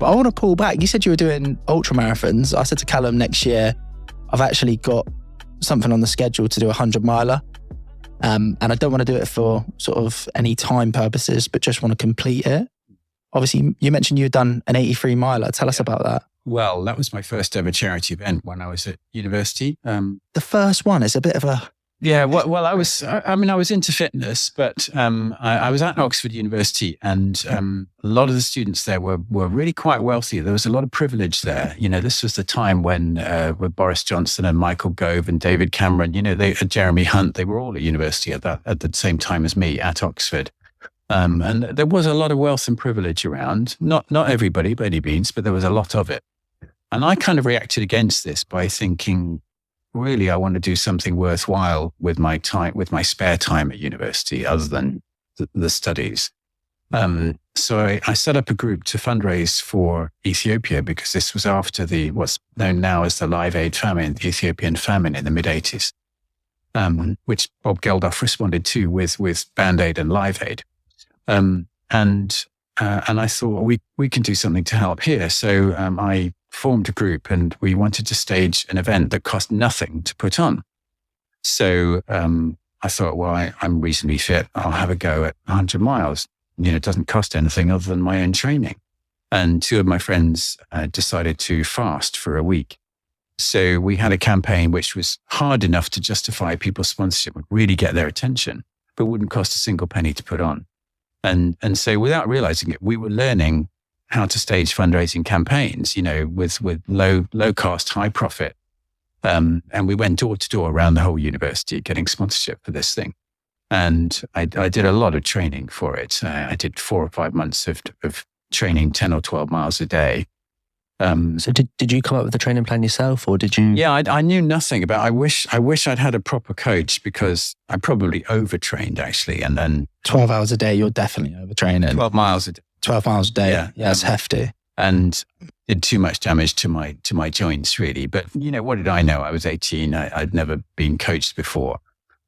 But I want to pull back. You said you were doing ultra marathons. I said to Callum, next year, I've actually got something on the schedule to do 100 miler. And I don't want to do it for sort of any time purposes, but just want to complete it. Obviously, you mentioned you had done an 83 miler. Tell us about that. Well, that was my first ever charity event when I was at university. The first one is a bit of a... Yeah, well, I was into fitness, but I was at Oxford University, and a lot of the students there were really quite wealthy. There was a lot of privilege there. You know, this was the time when with Boris Johnson and Michael Gove and David Cameron, you know, Jeremy Hunt, they were all at university at the same time as me at Oxford. And there was a lot of wealth and privilege around. Not everybody by any means, but there was a lot of it. And I kind of reacted against this by thinking, really, I want to do something worthwhile with my time, with my spare time at university, other than the studies. So I set up a group to fundraise for Ethiopia, because this was after what's known now as the Live Aid famine, the Ethiopian famine in the mid-'80s, which Bob Geldof responded to with Band-Aid and Live Aid. And I thought we can do something to help here. So I formed a group, and we wanted to stage an event that cost nothing to put on. So I thought, well, I'm reasonably fit. I'll have a go at 100 miles. You know, it doesn't cost anything other than my own training. And two of my friends decided to fast for a week. So we had a campaign which was hard enough to justify people's sponsorship, would really get their attention, but wouldn't cost a single penny to put on. And so without realizing it, we were learning how to stage fundraising campaigns, you know, with low cost, high profit. And we went door to door around the whole university getting sponsorship for this thing. And I did a lot of training for it. I did 4 or 5 months of training 10 or 12 miles a day. So did you come up with the training plan yourself, or did you? Yeah, I knew nothing about. I wish I'd had a proper coach, because I probably overtrained actually. And then 12 hours a day, you're definitely overtraining. 12 miles a day. 12 miles a day. Yeah, that's hefty. And did too much damage to my joints, really. But you know, what did I know? I was 18. I'd never been coached before.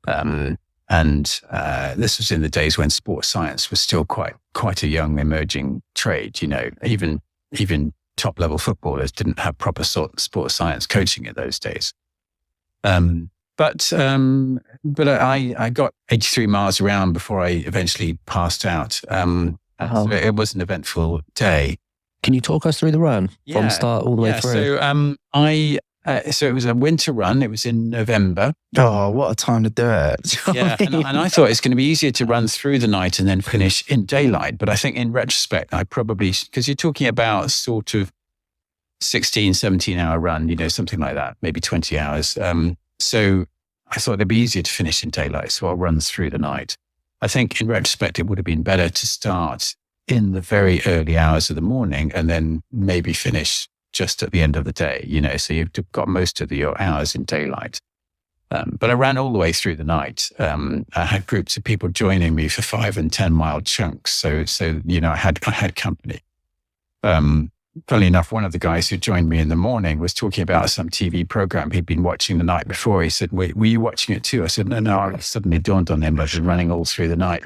And this was in the days when sports science was still quite a young emerging trade. You know, even top level footballers didn't have proper sports science coaching in those days. But I got 83 miles around before I eventually passed out. So it was an eventful day. Can you talk us through the run from start all the way through? So it was a winter run. It was in November. Oh, what a time to do it. Yeah, and I thought it's going to be easier to run through the night and then finish in daylight. But I think in retrospect, I probably, because you're talking about sort of 16, 17 hour run, you know, something like that, maybe 20 hours. So I thought it'd be easier to finish in daylight. So I'll run through the night. I think in retrospect, it would have been better to start in the very early hours of the morning and then maybe finish just at the end of the day, you know, so you've got most of your hours in daylight. But I ran all the way through the night. I had groups of people joining me for 5 and 10 mile chunks. So, you know, I had company. Funnily enough, one of the guys who joined me in the morning was talking about some TV program he'd been watching the night before. He said, were you watching it too? I said, no, it suddenly dawned on him. I've been running all through the night.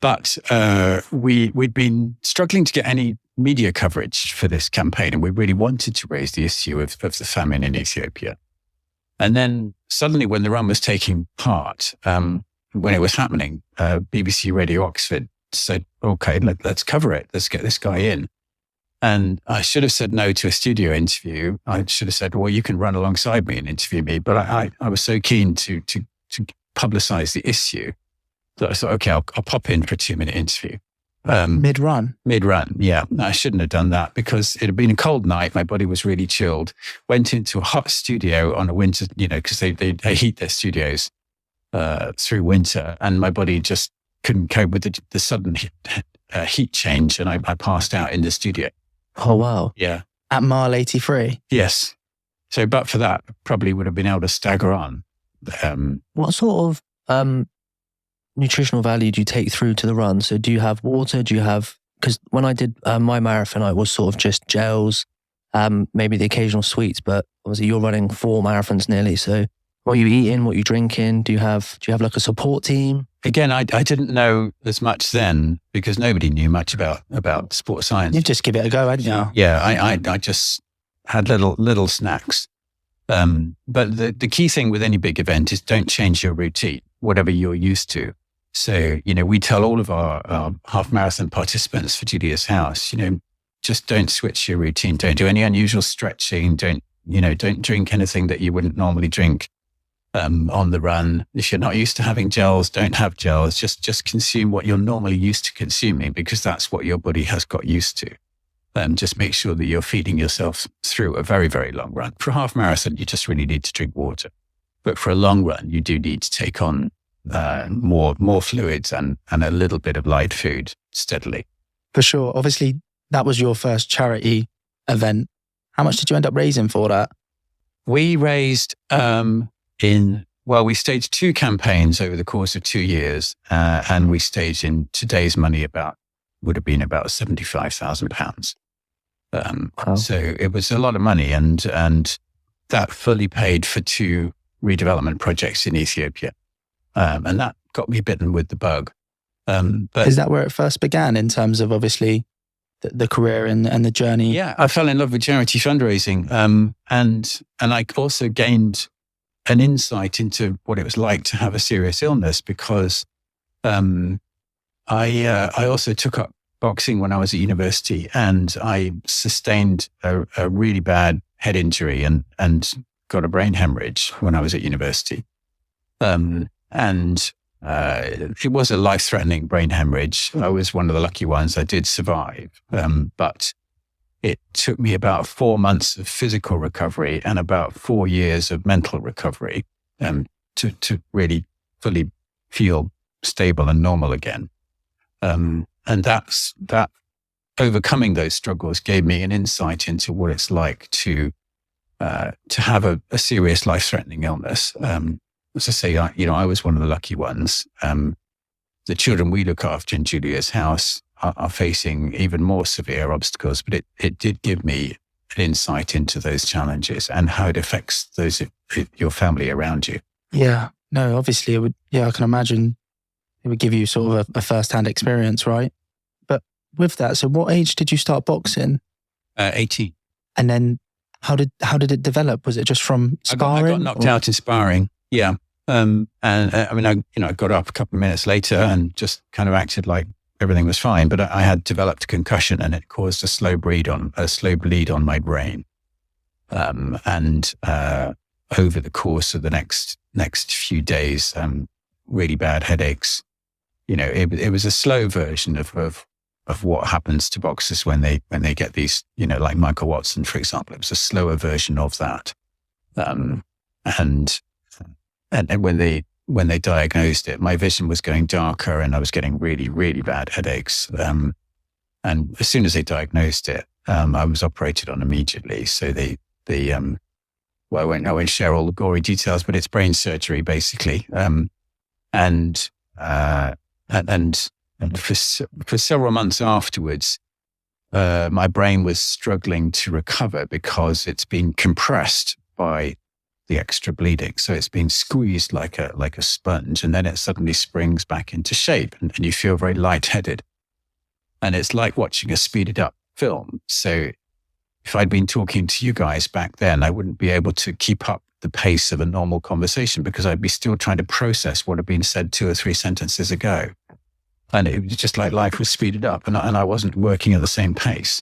But we'd been struggling to get any media coverage for this campaign, and we really wanted to raise the issue of the famine in Ethiopia. And then suddenly when the run was taking part, when it was happening, BBC Radio Oxford said, okay, let's cover it. Let's get this guy in. And I should have said no to a studio interview. I should have said, well, you can run alongside me and interview me. But I was so keen to publicize the issue that I thought, okay, I'll pop in for a 2-minute interview. Mid-run? Mid-run, yeah. I shouldn't have done that because it had been a cold night. My body was really chilled. Went into a hot studio on a winter, you know, because they heat their studios through winter. And my body just couldn't cope with the sudden heat change. And I passed out in the studio. Oh, wow. Yeah. At mile 83? Yes. So, but for that, probably would have been able to stagger on. What sort of nutritional value do you take through to the run? So do you have water? Do you have, because when I did my marathon, it was sort of just gels, maybe the occasional sweets, but obviously you're running 4 marathons nearly. So what are you eating? What are you drinking? Do you have like a support team? again, I didn't know as much then because nobody knew much about sports science. You just give it a go, hadn't you? Yeah, I just had little snacks. But the key thing with any big event is don't change your routine, whatever you're used to. So, we tell all of our half marathon participants for Julia's House, just don't switch your routine. Don't do any unusual stretching. Don't drink anything that you wouldn't normally drink on the run. If you're not used to having gels, don't have gels. Just consume what you're normally used to consuming because that's what your body has got used to. Just make sure that you're feeding yourself through a very, very long run. For a half marathon, you just really need to drink water. But for a long run, you do need to take on more fluids and a little bit of light food steadily. For sure. Obviously, that was your first charity event. How much did you end up raising for that? We raised we staged 2 campaigns over the course of 2 years, and we staged in today's money would have been about £75,000. Wow. So it was a lot of money, and that fully paid for 2 redevelopment projects in Ethiopia. And that got me bitten with the bug. But is that where it first began in terms of obviously the career and the journey? Yeah, I fell in love with charity fundraising. And I also gained an insight into what it was like to have a serious illness because I also took up boxing when I was at university, and I sustained a really bad head injury and got a brain hemorrhage when I was at university. It was a life-threatening brain hemorrhage. I was one of the lucky ones. I did survive. But it took me about 4 months of physical recovery and about 4 years of mental recovery to really fully feel stable and normal again. And that overcoming those struggles gave me an insight into what it's like to have a serious life-threatening illness. As I say, I was one of the lucky ones. The children we look after in Julia's House are facing even more severe obstacles, but it did give me an insight into those challenges and how it affects your family around you. Yeah, no, obviously it would. Yeah, I can imagine it would give you sort of a first-hand experience, right? But with that, so what age did you start boxing? 18. And then how did it develop? Was it just from sparring? I got knocked out in sparring. Yeah. I got up a couple of minutes later and just kind of acted like everything was fine, but I had developed a concussion and it caused a slow bleed on my brain. Over the course of the next few days, really bad headaches. It was a slow version of what happens to boxers when they get these, like Michael Watson, for example. It was a slower version of that. And when they diagnosed it, my vision was going darker and I was getting really, really bad headaches. And as soon as they diagnosed it, I was operated on immediately. So I won't share all the gory details, but it's brain surgery basically. And for several months afterwards, my brain was struggling to recover because it's been compressed by the extra bleeding. So it's been squeezed like a sponge, and then it suddenly springs back into shape and you feel very lightheaded. And it's like watching a speeded up film. So if I'd been talking to you guys back then, I wouldn't be able to keep up the pace of a normal conversation because I'd be still trying to process what had been said 2 or 3 sentences ago. And it was just like life was speeded up and I wasn't working at the same pace.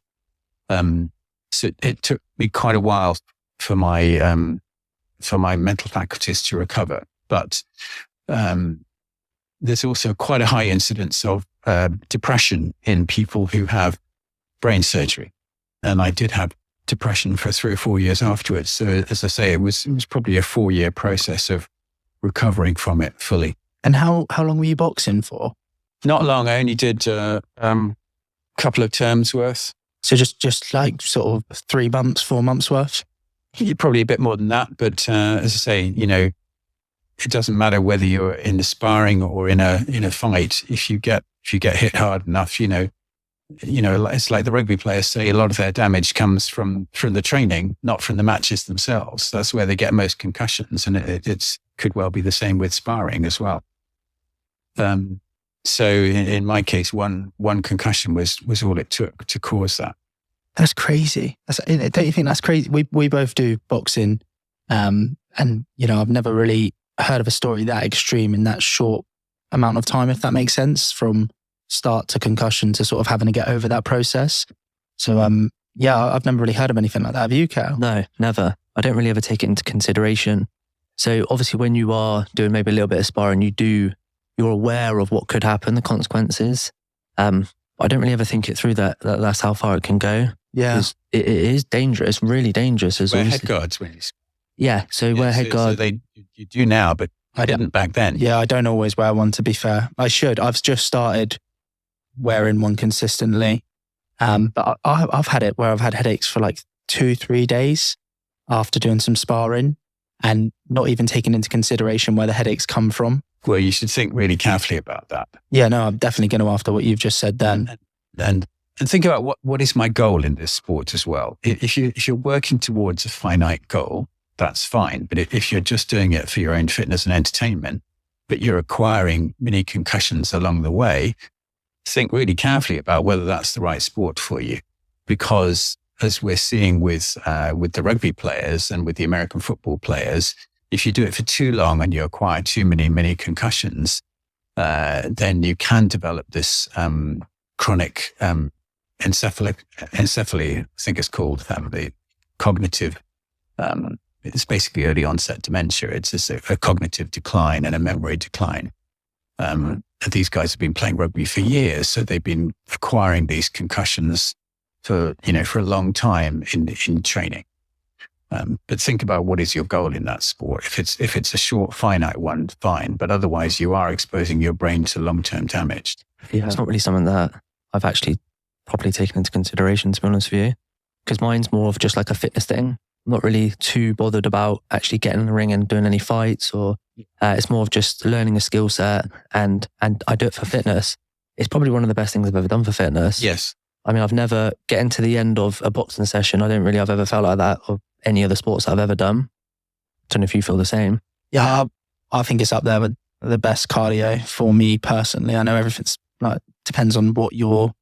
So it took me quite a while for my mental faculties to recover. But there's also quite a high incidence of depression in people who have brain surgery. And I did have depression for 3 or 4 years afterwards. So as I say, it was probably a 4-year process of recovering from it fully. And how long were you boxing for? Not long. I only did a couple of terms worth. So just like sort of 3 months, 4 months worth? Probably a bit more than that. But as I say, it doesn't matter whether you're in the sparring or in a fight. If you get hit hard enough, it's like the rugby players say, a lot of their damage comes from the training, not from the matches themselves. That's where they get most concussions. And it could well be the same with sparring as well. So in my case, one concussion was all it took to cause that. That's crazy. Don't you think that's crazy? We both do boxing, and I've never really heard of a story that extreme in that short amount of time, if that makes sense, from start to concussion to sort of having to get over that process. So I've never really heard of anything like that. Have you, Cal? No, never. I don't really ever take it into consideration. So obviously when you are doing maybe a little bit of sparring, you're aware of what could happen, the consequences. I don't really ever think it through that's how far it can go. Yeah. It is dangerous, really dangerous. Wear head guards when you... Yeah, so wear head guard. So you do now, but I didn't back then. Yeah, I don't always wear one, to be fair. I should. I've just started wearing one consistently. But I've had it where I've had headaches for like 2-3 days after doing some sparring and not even taking into consideration where the headaches come from. Well, you should think really carefully about that. Yeah, no, I'm definitely going to after what you've just said then. And think about what is my goal in this sport as well. If you're working towards a finite goal, that's fine. But if you're just doing it for your own fitness and entertainment, but you're acquiring mini concussions along the way, think really carefully about whether that's the right sport for you. Because as we're seeing with the rugby players and with the American football players, if you do it for too long and you acquire too many concussions, then you can develop this chronic encephaly, I think it's called, the cognitive, it's basically early onset dementia. It's just a cognitive decline and a memory decline. These guys have been playing rugby for years, so they've been acquiring these concussions for a long time in training. But think about what is your goal in that sport. If it's a short, finite one, fine. But otherwise, you are exposing your brain to long-term damage. Yeah, it's not really something that I've actually properly taken into consideration, to be honest with you. Because mine's more of just like a fitness thing. I'm not really too bothered about actually getting in the ring and doing any fights, or it's more of just learning a skill set, and I do it for fitness. It's probably one of the best things I've ever done for fitness. Yes. I mean, I've never getting to the end of a boxing session. I don't really have ever felt like that, or any other sports that I've ever done. Don't know if you feel the same. Yeah, I think it's up there with the best cardio for me personally. I know everything's depends on what your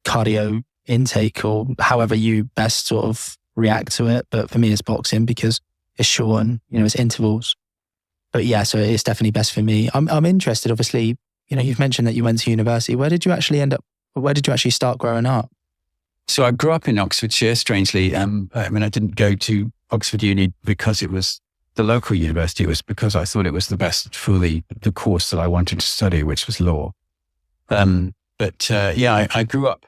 cardio intake or however you best sort of react to it. But for me, it's boxing because it's short and, it's intervals. But yeah, so it's definitely best for me. I'm interested, obviously, you've mentioned that you went to university. Where did you actually start growing up? So I grew up in Oxfordshire, strangely. I didn't go to Oxford Uni because it was the local university. It was because I thought it was the best for the course that I wanted to study, which was law. I grew up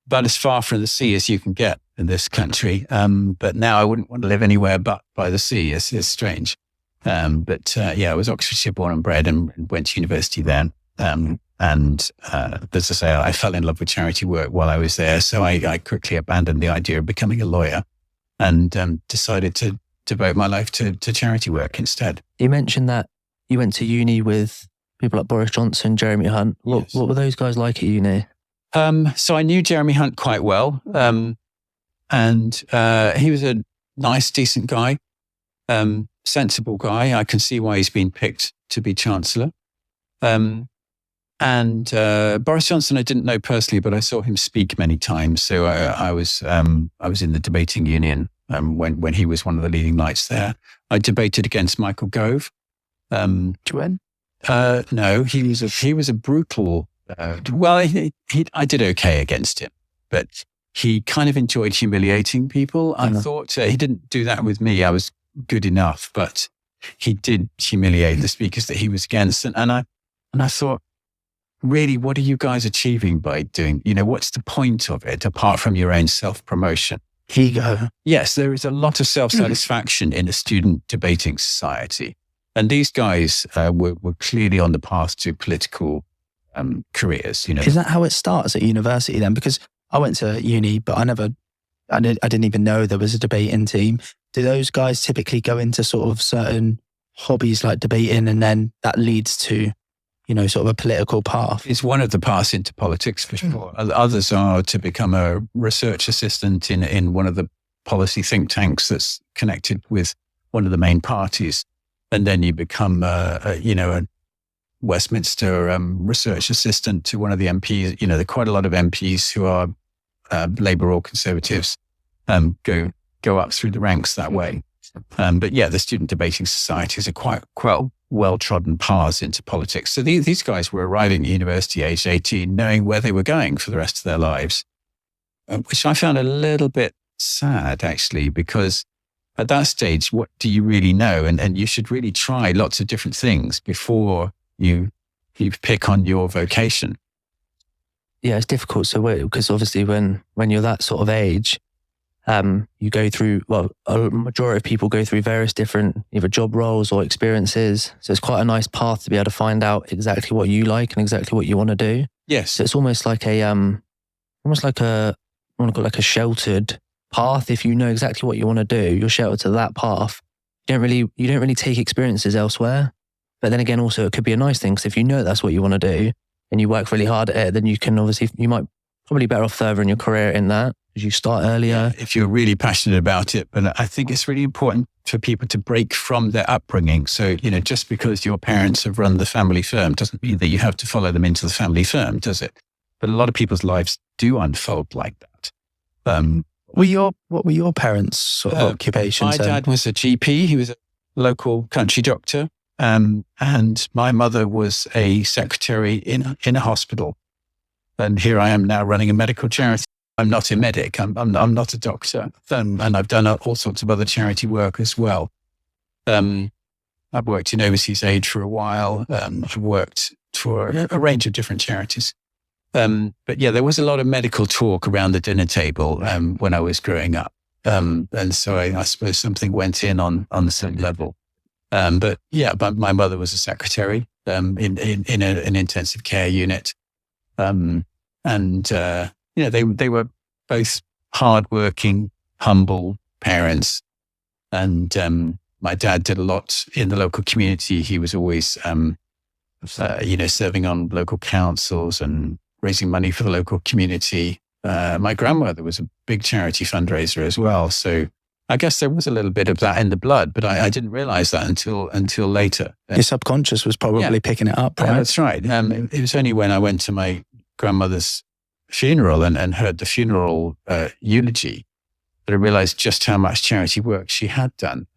about as far from the sea as you can get in this country. But now I wouldn't want to live anywhere but by the sea. It's strange. I was Oxfordshire born and bred and went to university then. As I say, I fell in love with charity work while I was there. So I quickly abandoned the idea of becoming a lawyer and decided to devote my life to charity work instead. You mentioned that you went to uni with people like Boris Johnson, Jeremy Hunt. What were those guys like at uni? So I knew Jeremy Hunt quite well. He was a nice, decent guy, sensible guy. I can see why he's been picked to be Chancellor. Boris Johnson, I didn't know personally, but I saw him speak many times. So I was in the debating union when he was one of the leading lights there. I debated against Michael Gove. Did you win? No, he was a brutal. I did okay against him, but he kind of enjoyed humiliating people. I thought he didn't do that with me. I was good enough, but he did humiliate the speakers that he was against. And I thought, really, what are you guys achieving by doing, what's the point of it apart from your own self-promotion? Ego. Yes, there is a lot of self-satisfaction in a student debating society. And these guys were clearly on the path to political careers. Is that how it starts at university then? Because I went to uni, but I didn't even know there was a debating team. Do those guys typically go into sort of certain hobbies like debating and then that leads to, sort of a political path? It's one of the paths into politics for sure. Others are to become a research assistant in one of the policy think tanks that's connected with one of the main parties. And then you become, Westminster research assistant to one of the MPs. There are quite a lot of MPs who are Labour or Conservatives go up through the ranks that way. But yeah, the student debating societies are quite well-trodden paths into politics. So these guys were arriving at university aged 18, knowing where they were going for the rest of their lives, which I found a little bit sad, actually, because at that stage, what do you really know? And you should really try lots of different things before you pick on your vocation. Yeah, it's difficult. So, because obviously when you're that sort of age, you go through, a majority of people go through various different either job roles or experiences. So it's quite a nice path to be able to find out exactly what you like and exactly what you want to do. Yes. So it's almost like I want to call it like a sheltered path. If you know exactly what you want to do, you're sheltered to that path. You don't really take experiences elsewhere. But then again, also it could be a nice thing, because if you know that's what you want to do and you work really hard at it, then you might probably better off further in your career in that, because you start earlier. If you're really passionate about it. But I think it's really important for people to break from their upbringing. So, just because your parents have run the family firm doesn't mean that you have to follow them into the family firm, does it? But a lot of people's lives do unfold like that. What were your parents' sort of occupations? My dad was a GP. He was a local country doctor. And my mother was a secretary in a hospital. And here I am now running a medical charity. I'm not a medic. I'm not a doctor. And I've done all sorts of other charity work as well. I've worked in overseas aid for a while. I've worked for a range of different charities. But yeah, there was a lot of medical talk around the dinner table when I was growing up. And so I suppose something went in on the same level. But my mother was a secretary in an intensive care unit. They were both hardworking, humble parents. And my dad did a lot in the local community. He was always, serving on local councils and raising money for the local community. My grandmother was a big charity fundraiser as well. So I guess there was a little bit of that in the blood, but I didn't realize that until later. Your subconscious was probably picking it up, right? Yeah, that's right. It was only when I went to my grandmother's funeral and heard the funeral eulogy that I realized just how much charity work she had done.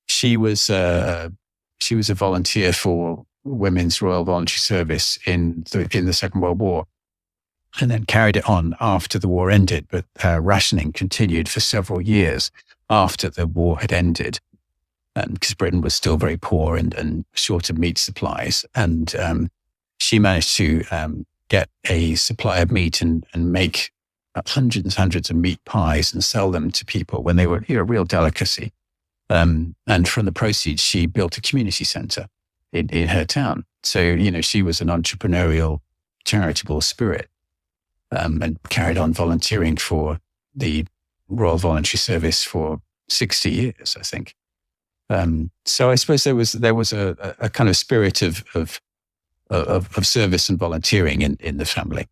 She was a volunteer for Women's Royal Voluntary Service in the Second World War, and then carried it on after the war ended. But rationing continued for several years after the war had ended, because Britain was still very poor and short of meat supplies. And she managed to get a supply of meat and make hundreds and hundreds of meat pies and sell them to people when they were a real delicacy. And from the proceeds, she built a community centre in her town. So, she was an entrepreneurial, charitable spirit. And carried on volunteering for the Royal Voluntary Service for 60 years, I think. So I suppose there was a kind of spirit of service and volunteering in the family.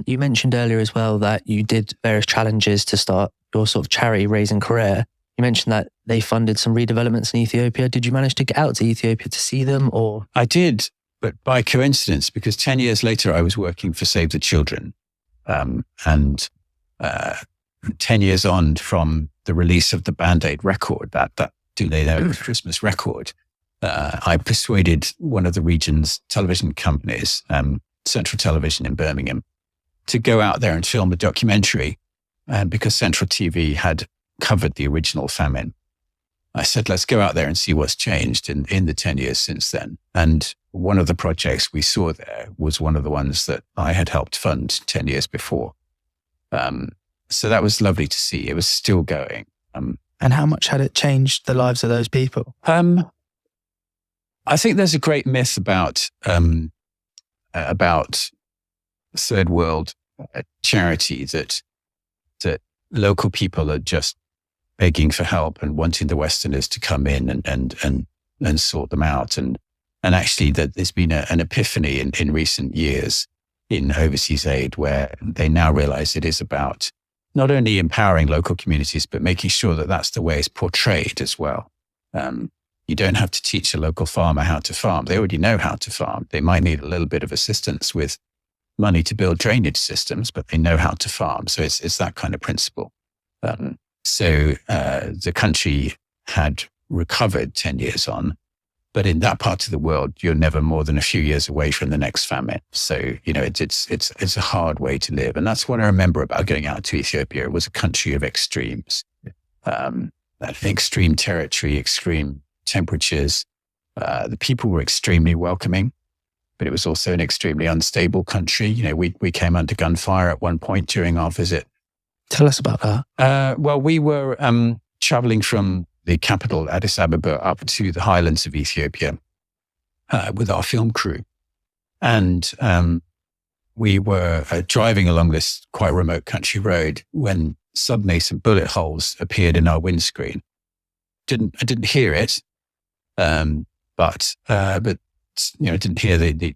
You mentioned earlier as well that you did various challenges to start your sort of charity raising career. You mentioned that they funded some redevelopments in Ethiopia. Did you manage to get out to Ethiopia to see them, or? I did, but by coincidence, because 10 years later I was working for Save the Children. And 10 years on from the release of the Band-Aid record, that Do They Know Christmas record, I persuaded one of the region's television companies, Central Television in Birmingham, to go out there and film a documentary. And because Central TV had covered the original famine, I said, let's go out there and see what's changed in the 10 years since then. And one of the projects we saw there was one of the ones that I had helped fund 10 years before. So that was lovely to see. It was still going. And how much had it changed the lives of those people? I think there's a great myth about third world charity that local people are just begging for help and wanting the Westerners to come in and sort them out. And actually that there's been an epiphany in recent years in overseas aid, where they now realize it is about not only empowering local communities, but making sure that that's the way it's portrayed as well. You don't have to teach a local farmer how to farm. They already know how to farm. They might need a little bit of assistance with money to build drainage systems, but they know how to farm. So it's that kind of principle. So the country had recovered 10 years on, but in that part of the world, you're never more than a few years away from the next famine. So, it's a hard way to live. And that's what I remember about going out to Ethiopia. It was a country of extremes, extreme territory, extreme temperatures. The people were extremely welcoming, but it was also an extremely unstable country. We came under gunfire at one point during our visit. Tell us about that. Well, we were traveling from the capital, Addis Ababa, up to the highlands of Ethiopia with our film crew. And we were driving along this quite remote country road when suddenly some bullet holes appeared in our windscreen. I didn't hear it, but didn't hear the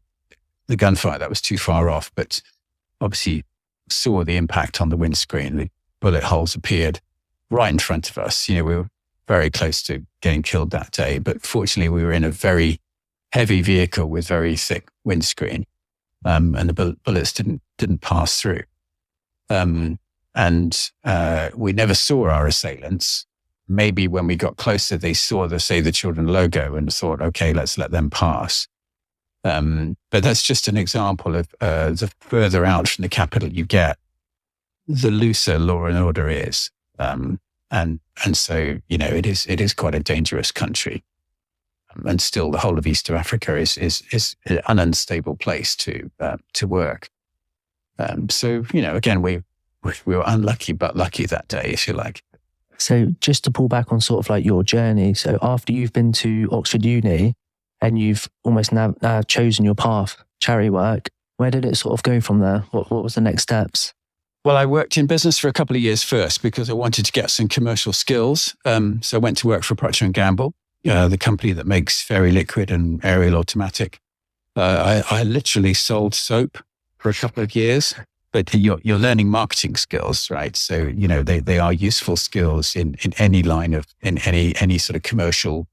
gunfire. That was too far off, but obviously saw the impact on the windscreen. The bullet holes appeared right in front of us. We were very close to getting killed that day, but fortunately we were in a very heavy vehicle with very thick windscreen, and the bullets didn't pass through. And we never saw our assailants. Maybe when we got closer, they saw the Save the Children logo and thought, okay, let's let them pass. But that's just an example of the further out from the capital you get, the looser law and order is. And so, it is quite a dangerous country. And still the whole of East Africa is an unstable place to work. So, again, we were unlucky, but lucky that day, if you like. So just to pull back on sort of like your journey. So after you've been to Oxford Uni and you've almost now chosen your path, charity work, where did it sort of go from there? What was the next steps? Well, I worked in business for a couple of years first because I wanted to get some commercial skills. So I went to work for Procter & Gamble, the company that makes Fairy Liquid and Ariel Automatic. I literally sold soap for a couple of years, but you're learning marketing skills, right? So, they are useful skills in any line of, in any sort of commercial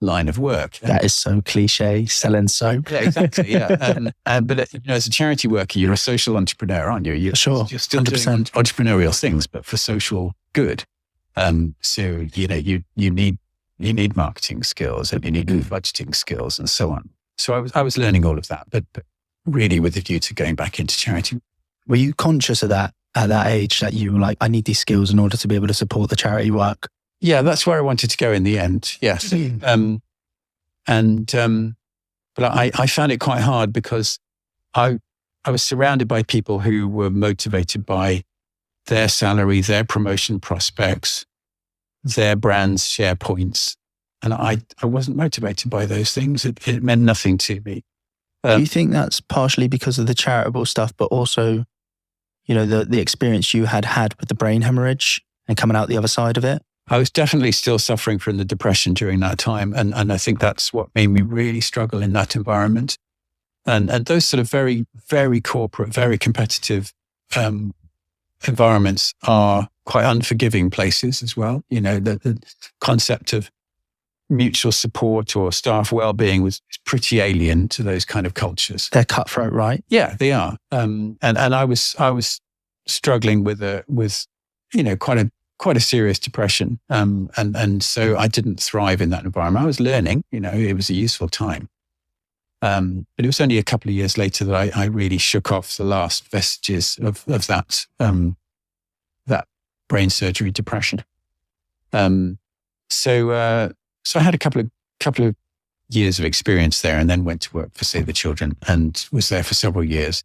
line of work. That is so cliche, selling soap. Yeah, exactly. Yeah. But as a charity worker, you're a social entrepreneur, aren't you? You're still 100%. doing entrepreneurial things, but for social good. So, you need marketing skills and you need budgeting skills and so on. So I was learning all of that, but really with a view to going back into charity. Were you conscious of that at that age, that you were like, I need these skills in order to be able to support the charity work? Yeah, that's where I wanted to go in the end. Yes. But I found it quite hard because I was surrounded by people who were motivated by their salary, their promotion prospects, their brands, share points. And I wasn't motivated by those things. It meant nothing to me. Do you think that's partially because of the charitable stuff, but also, the experience you had with the brain hemorrhage and coming out the other side of it? I was definitely still suffering from the depression during that time. And I think that's what made me really struggle in that environment. And those sort of very, very corporate, very competitive environments are quite unforgiving places as well. The concept of mutual support or staff well-being was pretty alien to those kind of cultures. They're cutthroat, right? Yeah, they are. And I was struggling with quite a serious depression. And so I didn't thrive in that environment. I was learning, it was a useful time. But it was only a couple of years later that I really shook off the last vestiges of that, that brain surgery depression. So I had a couple of years of experience there and then went to work for Save the Children and was there for several years.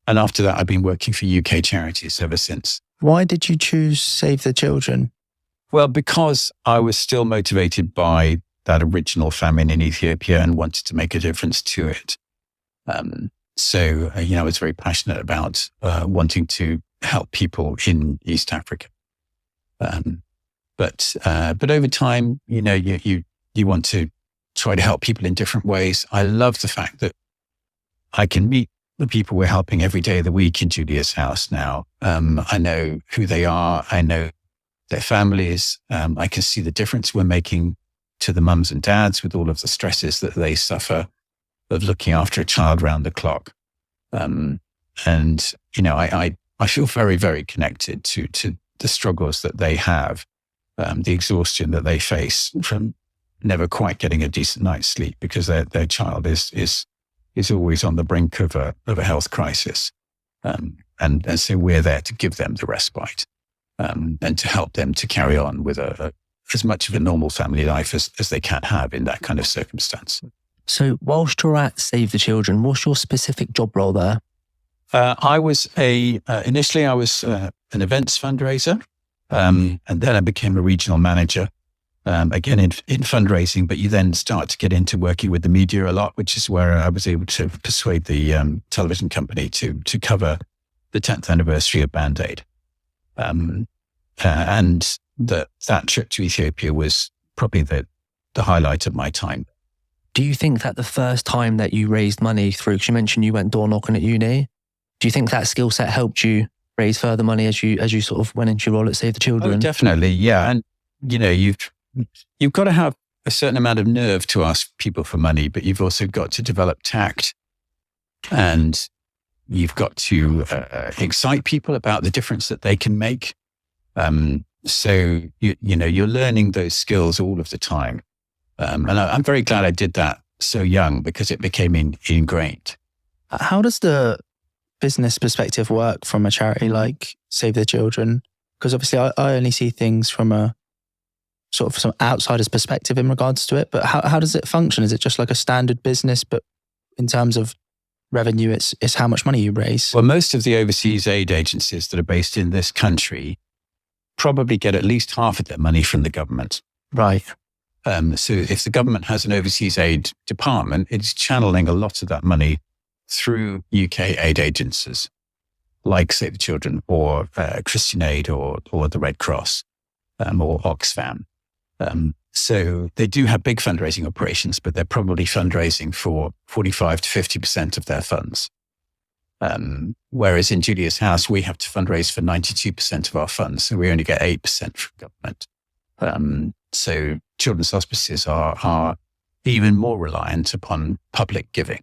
And after that, I've been working for UK charities ever since. Why did you choose Save the Children? Well, because I was still motivated by that original famine in Ethiopia and wanted to make a difference to it. So I was very passionate about wanting to help people in East Africa. But over time, you want to try to help people in different ways. I love the fact that I can meet the people we're helping every day of the week in Julia's house now. I know who they are. I know their families. I can see the difference we're making to the mums and dads with all of the stresses that they suffer of looking after a child round the clock. And, you know, I feel very, very connected to the struggles that they have, the exhaustion that they face from never quite getting a decent night's sleep because their child is always on the brink of a health crisis. And so we're there to give them the respite, and to help them to carry on with as much of a normal family life as they can have in that kind of circumstance. So whilst you're at Save the Children, what's your specific job role there? Initially I was an events fundraiser, and then I became a regional manager, again in fundraising, but you then start to get into working with the media a lot, which is where I was able to persuade the television company to cover the 10th anniversary of Band-Aid. And that trip to Ethiopia was probably the highlight of my time. Do you think that the first time that you raised money through, because you mentioned you went door knocking at uni, do you think that skill set helped you raise further money as you sort of went into your role at Save the Children? Oh, definitely, yeah. And, you know, you've got to have a certain amount of nerve to ask people for money, but you've also got to develop tact, and you've got to excite people about the difference that they can make. So, you know, you're learning those skills all of the time. And I'm very glad I did that so young because it became ingrained. How does the business perspective work from a charity like Save the Children? Because obviously I only see things from a sort of some outsider's perspective in regards to it, but how does it function? Is it just like a standard business, but in terms of revenue, it's how much money you raise? Well, most of the overseas aid agencies that are based in this country probably get at least half of their money from the government. Right. So if the government has an overseas aid department, it's channeling a lot of that money through UK aid agencies like Save the Children or Christian Aid or the Red Cross or Oxfam. So they do have big fundraising operations, but they're probably fundraising for 45 to 50% of their funds. Whereas in Julia's House, we have to fundraise for 92% of our funds. So we only get 8% from government. So children's hospices are even more reliant upon public giving.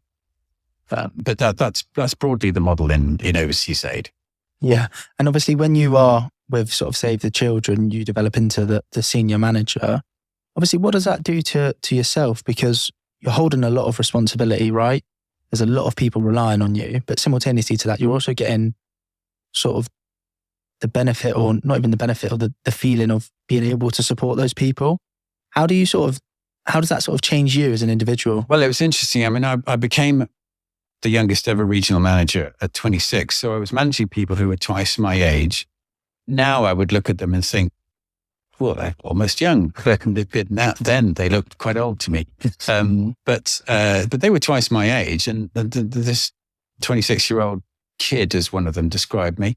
But that's broadly the model in overseas aid. Yeah. And obviously when you are with sort of Save the Children, you develop into the senior manager. Obviously, what does that do to yourself? Because you're holding a lot of responsibility, right? There's a lot of people relying on you, but simultaneously to that, you're also getting sort of the benefit, or not even the benefit, or the feeling of being able to support those people. How does that sort of change you as an individual? Well, it was interesting. I mean, I became the youngest ever regional manager at 26. So I was managing people who were twice my age. Now I would look at them and think, well, they're almost young. Then they looked quite old to me. But they were twice my age. And this 26-year-old kid, as one of them described me,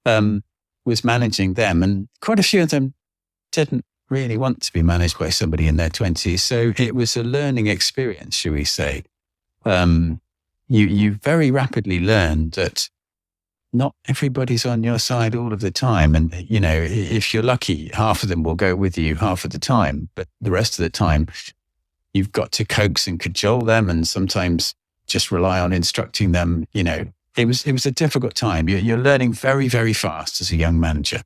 was managing them. And quite a few of them didn't really want to be managed by somebody in their 20s. So it was a learning experience, shall we say. You very rapidly learn that not everybody's on your side all of the time. And, you know, if you're lucky, half of them will go with you half of the time. But the rest of the time, you've got to coax and cajole them and sometimes just rely on instructing them. You know, it was a difficult time. You're learning very, very fast as a young manager.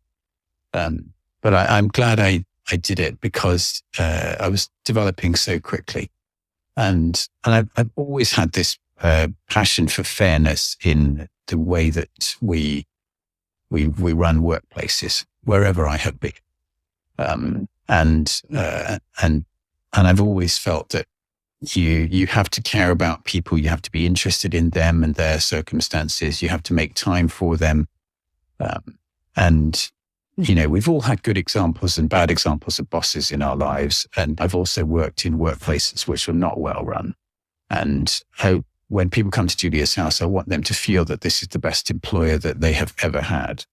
But I'm glad I did it because I was developing so quickly. And I've always had this passion for fairness in the way that we run workplaces wherever I have been, and I've always felt that you have to care about people, you have to be interested in them and their circumstances, you have to make time for them, and you know, we've all had good examples and bad examples of bosses in our lives, and I've also worked in workplaces which were not well run, and when people come to Julia's House, I want them to feel that this is the best employer that they have ever had.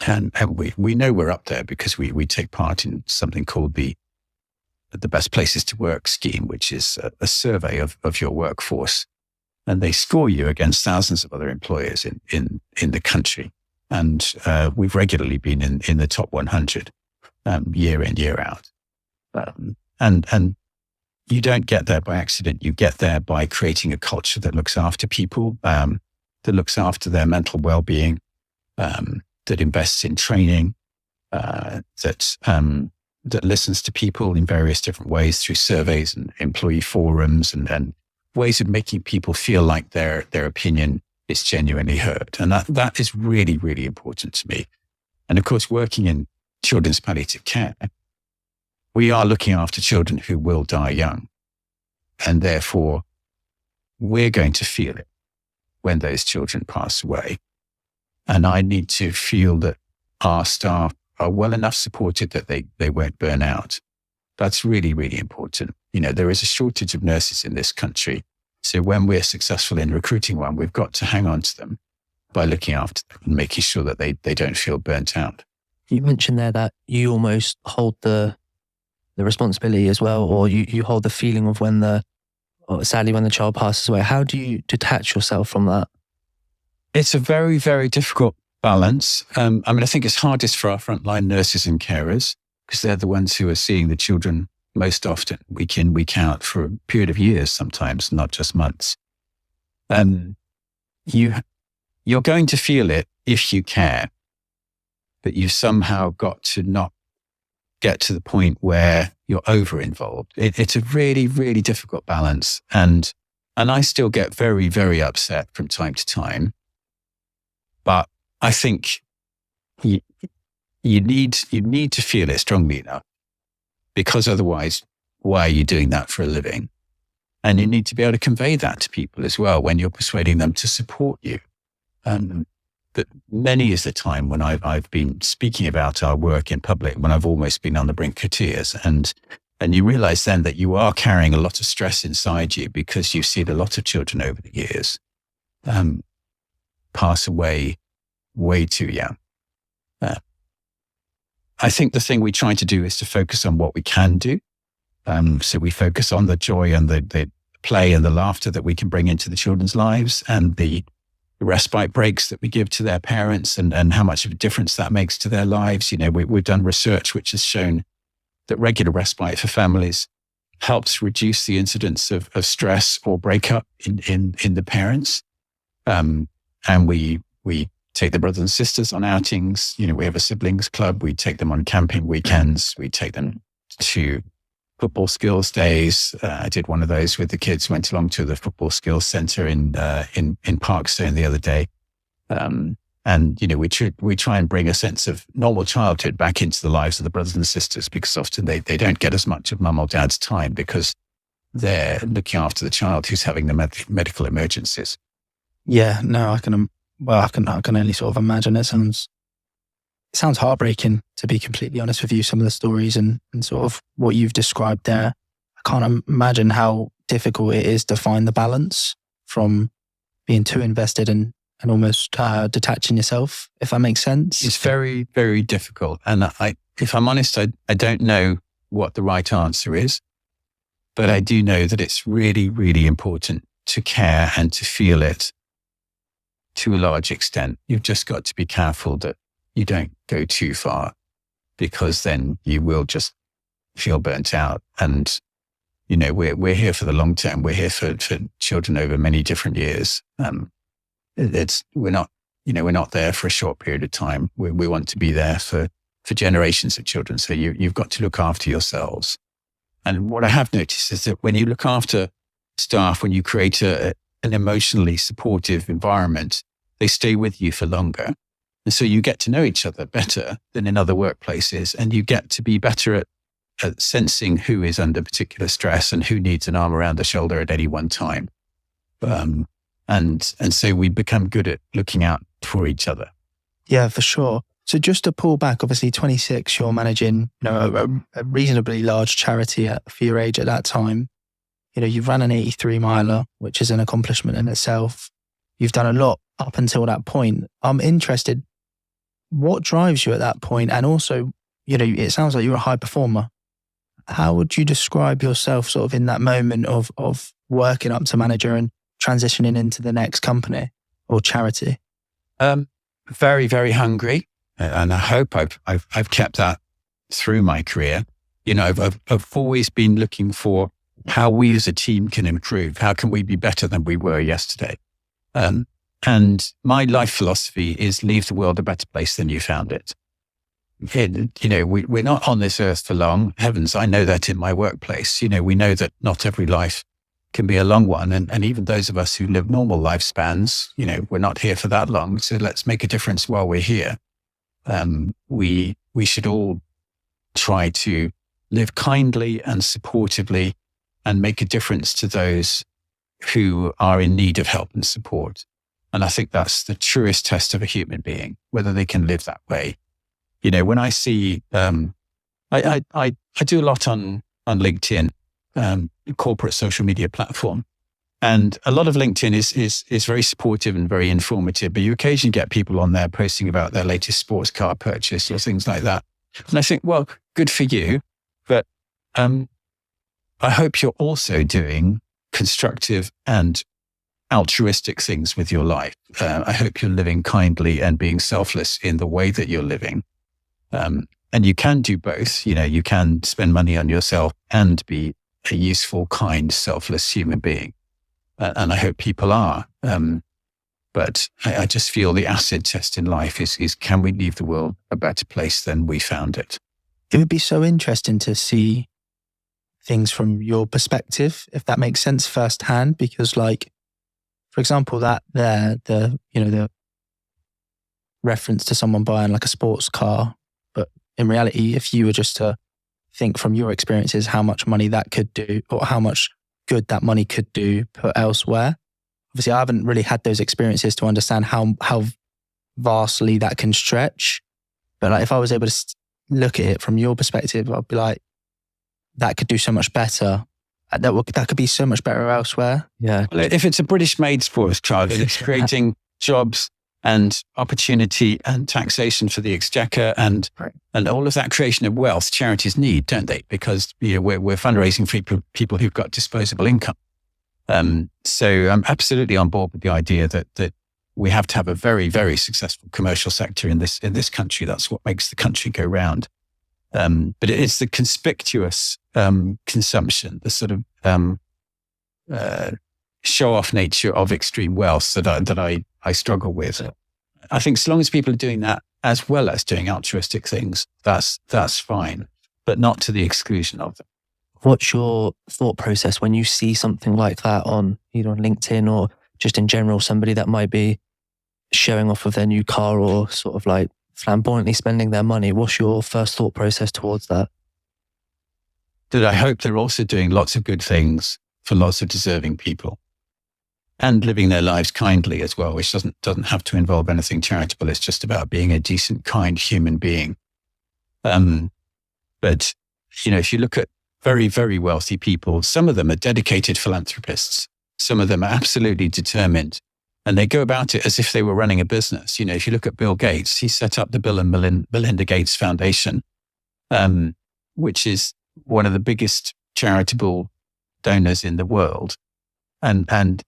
And we know we're up there because we take part in something called the Best Places to Work scheme, which is a survey of your workforce. And they score you against thousands of other employers in the country. And we've regularly been in the top 100 year in, year out. And you don't get there by accident. You get there by creating a culture that looks after people, that looks after their mental well-being, that invests in training, that listens to people in various different ways through surveys and employee forums and ways of making people feel like their opinion is genuinely heard. And that is really, really important to me. And of course, working in children's palliative care, we are looking after children who will die young. And therefore, we're going to feel it when those children pass away. And I need to feel that our staff are well enough supported that they won't burn out. That's really, really important. There is a shortage of nurses in this country. So when we're successful in recruiting one, we've got to hang on to them by looking after them and making sure that they don't feel burnt out. You mentioned there that you almost hold the responsibility as well, or you hold the feeling of sadly when the child passes away. How do you detach yourself from that? It's a very, very difficult balance. I think it's hardest for our frontline nurses and carers because they're the ones who are seeing the children most often, week in, week out, for a period of years sometimes, not just months. You're going to feel it if you care, but you've somehow got to not get to the point where you're over-involved. It's a really, really difficult balance. And I still get very, very upset from time to time. But I think you need to feel it strongly enough, because otherwise, why are you doing that for a living? And you need to be able to convey that to people as well when you're persuading them to support you. But many is the time when I've been speaking about our work in public, when I've almost been on the brink of tears. And you realize then that you are carrying a lot of stress inside you because you've seen a lot of children over the years pass away way too young. I think the thing we try to do is to focus on what we can do. So we focus on the joy and the play and the laughter that we can bring into the children's lives, and the respite breaks that we give to their parents, and how much of a difference that makes to their lives. We've done research which has shown that regular respite for families helps reduce the incidence of stress or breakup in the parents. And we take the brothers and sisters on outings. We have a siblings club. We take them on camping weekends. We take them to football skills days. I did one of those with the kids, went along to the football skills center in Parkstone the other day. We try and bring a sense of normal childhood back into the lives of the brothers and sisters, because often they don't get as much of mum or dad's time because they're looking after the child who's having the medical emergencies. Yeah, no, I can only sort of imagine. It sounds heartbreaking, to be completely honest with you, some of the stories and sort of what you've described there. I can't imagine how difficult it is to find the balance from being too invested and almost detaching yourself, if that makes sense. It's very, very difficult. And if I'm honest, I don't know what the right answer is, but I do know that it's really, really important to care and to feel it to a large extent. You've just got to be careful that you don't go too far, because then you will just feel burnt out. And, we're here for the long term. We're here for children over many different years. We're not there for a short period of time. We want to be there for generations of children. So you've got to look after yourselves. And what I have noticed is that when you look after staff, when you create an emotionally supportive environment, they stay with you for longer. And so you get to know each other better than in other workplaces, and you get to be better at sensing who is under particular stress and who needs an arm around the shoulder at any one time. And so we become good at looking out for each other. Yeah, for sure. So just to pull back, obviously 26, you're managing a reasonably large charity for your age at that time. You've run an 83 miler, which is an accomplishment in itself. You've done a lot up until that point. I'm interested, what drives you at that point? And also, it sounds like you're a high performer. How would you describe yourself sort of in that moment of working up to manager and transitioning into the next company or charity? Very, very hungry. And I hope I've kept that through my career. I've always been looking for how we as a team can improve. How can we be better than we were yesterday? And my life philosophy is leave the world a better place than you found it. We're not on this earth for long. Heavens, I know that in my workplace. We know that not every life can be a long one. And even those of us who live normal lifespans, we're not here for that long. So let's make a difference while we're here. We should all try to live kindly and supportively and make a difference to those who are in need of help and support. And I think that's the truest test of a human being, whether they can live that way. When I see, I do a lot on LinkedIn, corporate social media platform. And a lot of LinkedIn is very supportive and very informative, but you occasionally get people on there posting about their latest sports car purchase or things like that. And I think, well, good for you. But I hope you're also doing constructive and altruistic things with your life. I hope you're living kindly and being selfless in the way that you're living. And you can do both. You can spend money on yourself and be a useful, kind, selfless human being. And I hope people are. But I just feel the acid test in life is can we leave the world a better place than we found it? It would be so interesting to see things from your perspective, if that makes sense, firsthand. Because, for example, the reference to someone buying a sports car, but in reality, if you were just to think from your experiences how much money that could do, or how much good that money could do put elsewhere. Obviously, I haven't really had those experiences to understand how vastly that can stretch. But if I was able to look at it from your perspective, I'd be like, that could do so much better. That could be so much better elsewhere. Yeah. Well, if it's a British-made sports car, it's creating jobs and opportunity and taxation for the exchequer and all of that creation of wealth charities need, don't they? Because we're fundraising for people who've got disposable income. So I'm absolutely on board with the idea that we have to have a very, very successful commercial sector in this country. That's what makes the country go round. But it's the conspicuous consumption, the sort of show-off nature of extreme wealth that I struggle with. I think as long as people are doing that as well as doing altruistic things, that's fine, but not to the exclusion of them. What's your thought process when you see something like that on either on LinkedIn or just in general, somebody that might be showing off of their new car or sort of flamboyantly spending their money? What's your first thought process towards that? That I hope they're also doing lots of good things for lots of deserving people and living their lives kindly as well, which doesn't have to involve anything charitable. It's just about being a decent, kind human being. But if you look at very, very wealthy people, some of them are dedicated philanthropists. Some of them are absolutely determined. And they go about it as if they were running a business. If you look at Bill Gates, he set up the Bill and Melinda Gates Foundation, which is one of the biggest charitable donors in the world. And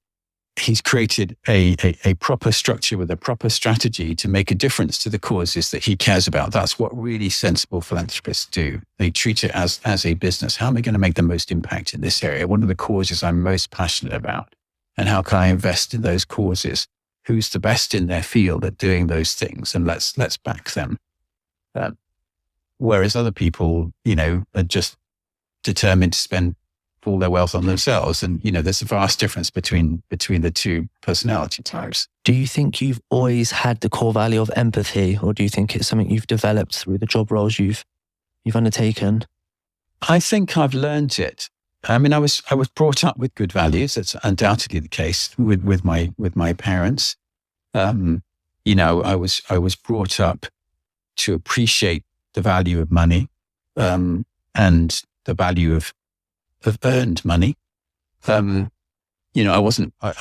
he's created a proper structure with a proper strategy to make a difference to the causes that he cares about. That's what really sensible philanthropists do. They treat it as a business. How am I going to make the most impact in this area? What are the causes I'm most passionate about? And how can I invest in those causes? Who's the best in their field at doing those things? And let's back them. Whereas other people, are just determined to spend all their wealth on themselves. And, there's a vast difference between the two personality types. Do you think you've always had the core value of empathy, or do you think it's something you've developed through the job roles you've undertaken? I think I've learned it. I mean, I was brought up with good values. That's undoubtedly the case with my parents. I was brought up to appreciate the value of money, and the value of earned money. I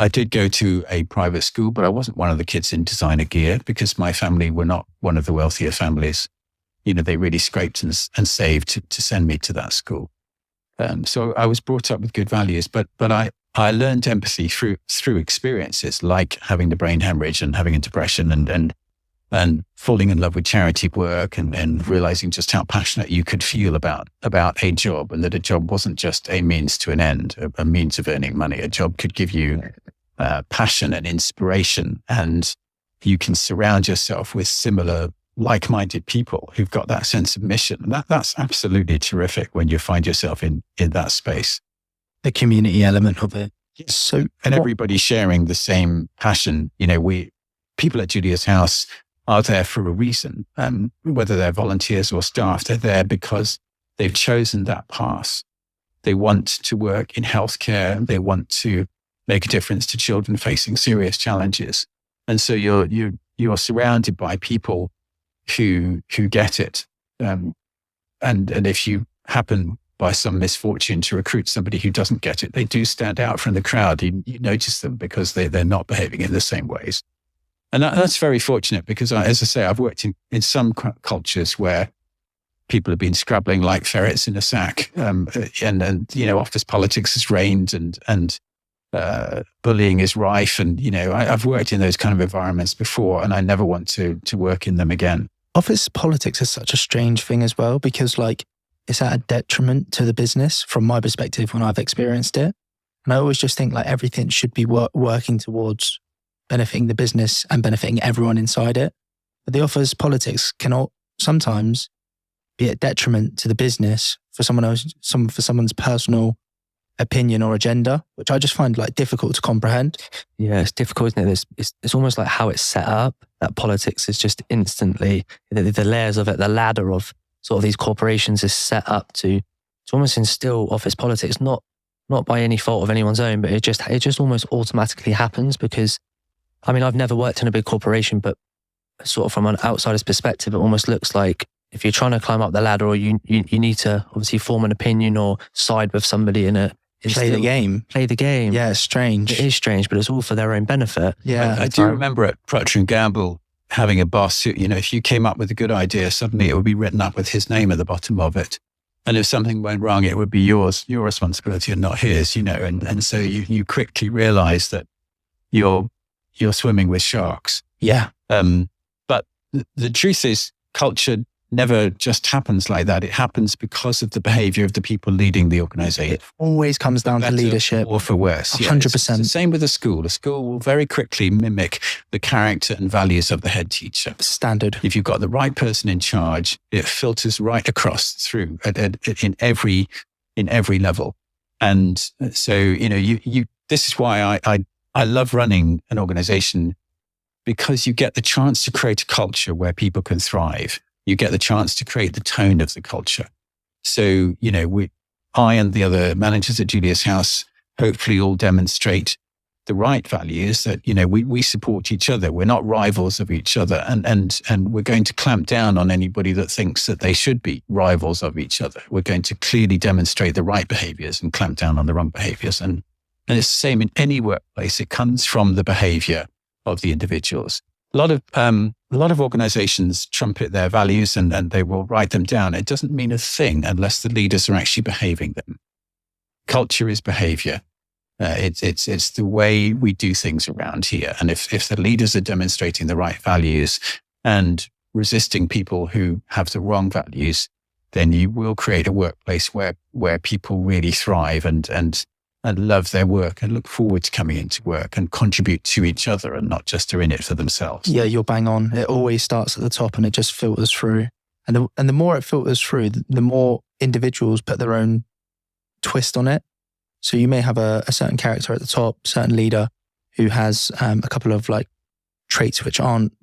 did go to a private school, but I wasn't one of the kids in designer gear because my family were not one of the wealthier families. They really scraped and saved to send me to that school. So I was brought up with good values, but I learned empathy through experiences like having the brain hemorrhage and having a depression and and falling in love with charity work and realizing just how passionate you could feel about a job, and that a job wasn't just a means to an end, a means of earning money. A job could give you passion and inspiration, and you can surround yourself with similar like-minded people who've got that sense of mission. And that's absolutely terrific when you find yourself in that space. The community element of it. So, and everybody sharing the same passion. People at Julia's House are there for a reason. Whether they're volunteers or staff, they're there because they've chosen that path. They want to work in healthcare. They want to make a difference to children facing serious challenges. And so you're surrounded by people who get it. And if you happen by some misfortune to recruit somebody who doesn't get it, they do stand out from the crowd. You notice them because they're not behaving in the same ways. And that's very fortunate because, as I say, I've worked in some cultures where people have been scrabbling like ferrets in a sack, and office politics has reigned, and bullying is rife. And I've worked in those kind of environments before, and I never want to work in them again. Office politics is such a strange thing as well, because it's at a detriment to the business from my perspective when I've experienced it. And I always just think everything should be working towards benefiting the business and benefiting everyone inside it. But the office politics can sometimes be a detriment to the business for someone's personal opinion or agenda, which I just find difficult to comprehend. Yeah, it's difficult, isn't it? It's almost like how it's set up, that politics is just instantly, the layers of it, the ladder of sort of these corporations is set up to almost instill office politics, not by any fault of anyone's own, but it just almost automatically happens because, I've never worked in a big corporation, but sort of from an outsider's perspective, it almost looks like if you're trying to climb up the ladder, or you need to obviously form an opinion or side with somebody in a play the game. Yeah, it's strange. It is strange, but it's all for their own benefit. Yeah, I do remember at Procter & Gamble having a boss who, if you came up with a good idea, suddenly it would be written up with his name at the bottom of it. And if something went wrong, it would be your responsibility and not his, And so you quickly realize that you're swimming with sharks. Yeah. But the truth is, culture never just happens like that. It happens because of the behavior of the people leading the organization. It always comes down to leadership. Or for worse. 100%. It's the same with a school. A school will very quickly mimic the character and values of the head teacher. Standard. If you've got the right person in charge, it filters right across through in every level. And so, this is why I love running an organization, because you get the chance to create a culture where people can thrive. You get the chance to create the tone of the culture. So, I and the other managers at Julia's House hopefully all demonstrate the right values that, we support each other. We're not rivals of each other. And we're going to clamp down on anybody that thinks that they should be rivals of each other. We're going to clearly demonstrate the right behaviors and clamp down on the wrong behaviors. And it's the same in any workplace. It comes from the behavior of the individuals. A lot of organizations trumpet their values and they will write them down. It doesn't mean a thing unless the leaders are actually behaving them. Culture is behavior. It's the way we do things around here. And if the leaders are demonstrating the right values and resisting people who have the wrong values, then you will create a workplace where people really thrive and love their work and look forward to coming into work and contribute to each other and not just are in it for themselves. Yeah, you're bang on. It always starts at the top and it just filters through. And the more it filters through, the more individuals put their own twist on it. So you may have a certain character at the top, certain leader who has a couple of traits which aren't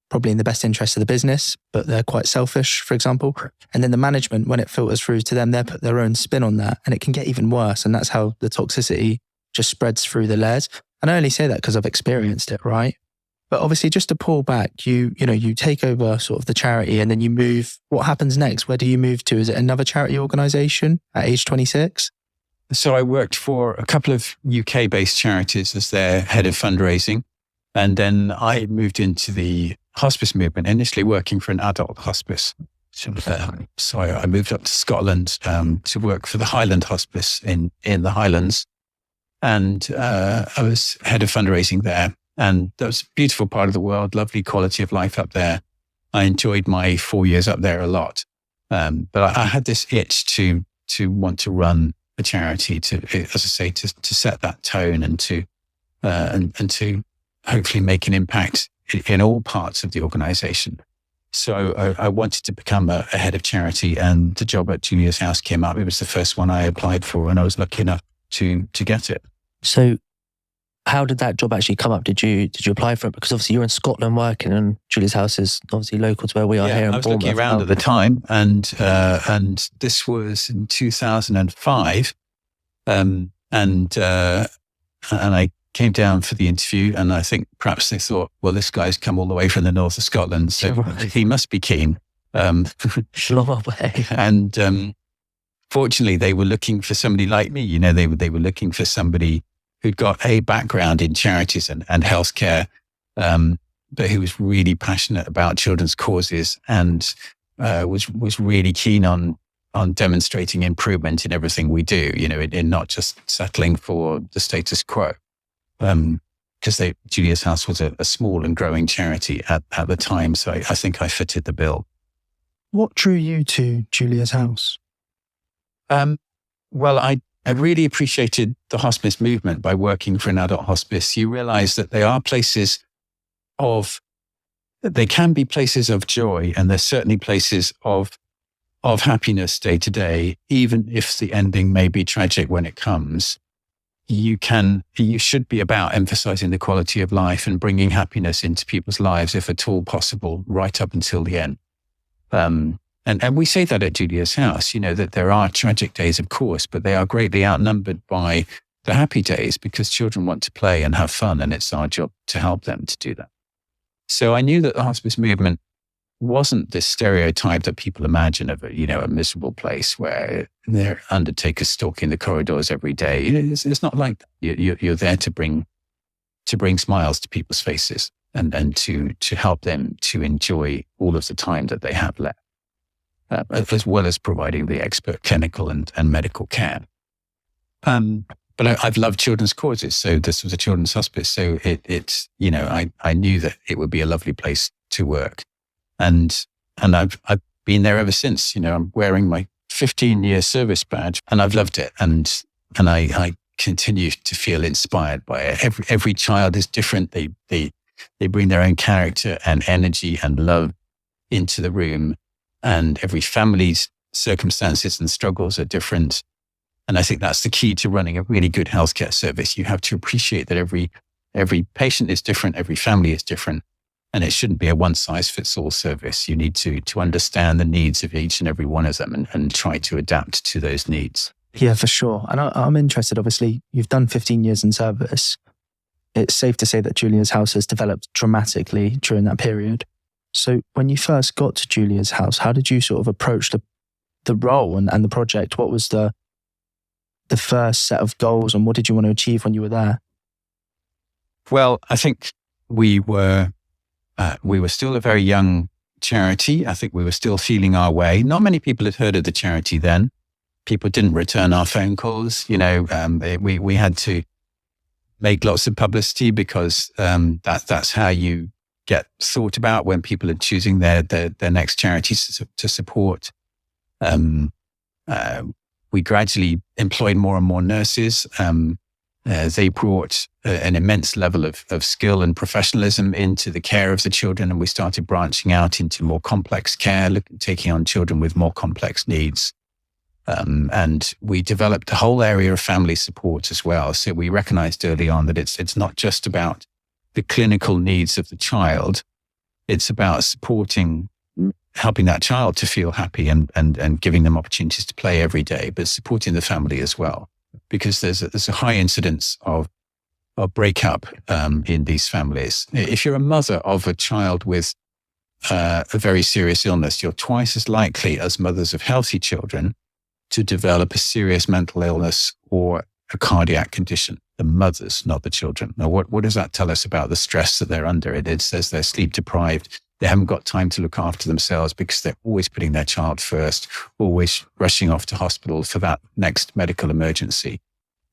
probably in the best interest of the business, but they're quite selfish, for example. And then the management, when it filters through to them, they put their own spin on that and it can get even worse. And that's how the toxicity just spreads through the layers. And I only say that because I've experienced it, right? But obviously just to pull back, you take over sort of the charity and then you move. What happens next? Where do you move to? Is it another charity organization at age 26? So I worked for a couple of UK-based charities as their head of fundraising. And then I moved into the hospice movement, initially working for an adult hospice. So I moved up to Scotland to work for the Highland Hospice in the Highlands. And I was head of fundraising there. And that was a beautiful part of the world, lovely quality of life up there. I enjoyed my 4 years up there a lot. But I had this itch to want to run a charity, to, as I say, to set that tone and to hopefully make an impact in all parts of the organization. So I wanted to become a head of charity, and the job at Julia's House came up. It was the first one I applied for, and I was lucky enough to get it. So how did that job actually come up? Did you apply for it? Because obviously you're in Scotland working, and Julia's House is obviously local to where we are here in I was Bournemouth. looking around at the time, and this was in 2005, and I came down for the interview, and I think perhaps they thought, well, this guy's come all the way from the north of Scotland, so he must be keen. Long way. And fortunately, they were looking for somebody like me. You know, they were looking for somebody who'd got a background in charities and healthcare, but who was really passionate about children's causes and was really keen on demonstrating improvement in everything we do, you know, in not just settling for the status quo. Because Julia's House was a small and growing charity at the time. So I think I fitted the bill. What drew you to Julia's House? Well, I really appreciated the hospice movement. By working for an adult hospice, you realize that they can be places of joy, and they're certainly places of happiness day to day, even if the ending may be tragic when it comes. You should be about emphasizing the quality of life and bringing happiness into people's lives, if at all possible, right up until the end. And we say that at Julia's House, you know, that there are tragic days, of course, but they are greatly outnumbered by the happy days, because children want to play and have fun, and it's our job to help them to do that. So I knew that the hospice movement wasn't this stereotype that people imagine of a miserable place where there are undertakers stalking the corridors every day. You know, it's not like that. You're there to bring smiles to people's faces and to help them to enjoy all of the time that they have left. As well as providing the expert clinical and medical care. But I've loved children's causes, so this was a children's hospice. So it's I knew that it would be a lovely place to work, and I've been there ever since. You know, I'm wearing my 15-year service badge, and I've loved it, and I continue to feel inspired by it. Every child is different. They bring their own character and energy and love into the room. And every family's circumstances and struggles are different. And I think that's the key to running a really good healthcare service. You have to appreciate that every patient is different, every family is different, and it shouldn't be a one-size-fits-all service. You need to understand the needs of each and every one of them and try to adapt to those needs. Yeah, for sure. And I'm interested, obviously, you've done 15 years in service. It's safe to say that Julia's House has developed dramatically during that period. So when you first got to Julia's House, how did you sort of approach the role and the project? What was the first set of goals, and what did you want to achieve when you were there? Well, I think we were still a very young charity. I think we were still feeling our way. Not many people had heard of the charity then. People didn't return our phone calls. You know, we had to make lots of publicity because that's how you get thought about when people are choosing their next charities to support. We gradually employed more and more nurses. They brought an immense level of skill and professionalism into the care of the children, and we started branching out into more complex care, taking on children with more complex needs. And we developed the whole area of family support as well. So we recognized early on that it's not just about the clinical needs of the child. It's about helping that child to feel happy and giving them opportunities to play every day, but supporting the family as well. Because there's a high incidence of breakup in these families. If you're a mother of a child with a very serious illness, you're twice as likely as mothers of healthy children to develop a serious mental illness or a cardiac condition. The mothers, not the children. Now, what does that tell us about the stress that they're under? It says they're sleep deprived. They haven't got time to look after themselves because they're always putting their child first, always rushing off to hospital for that next medical emergency.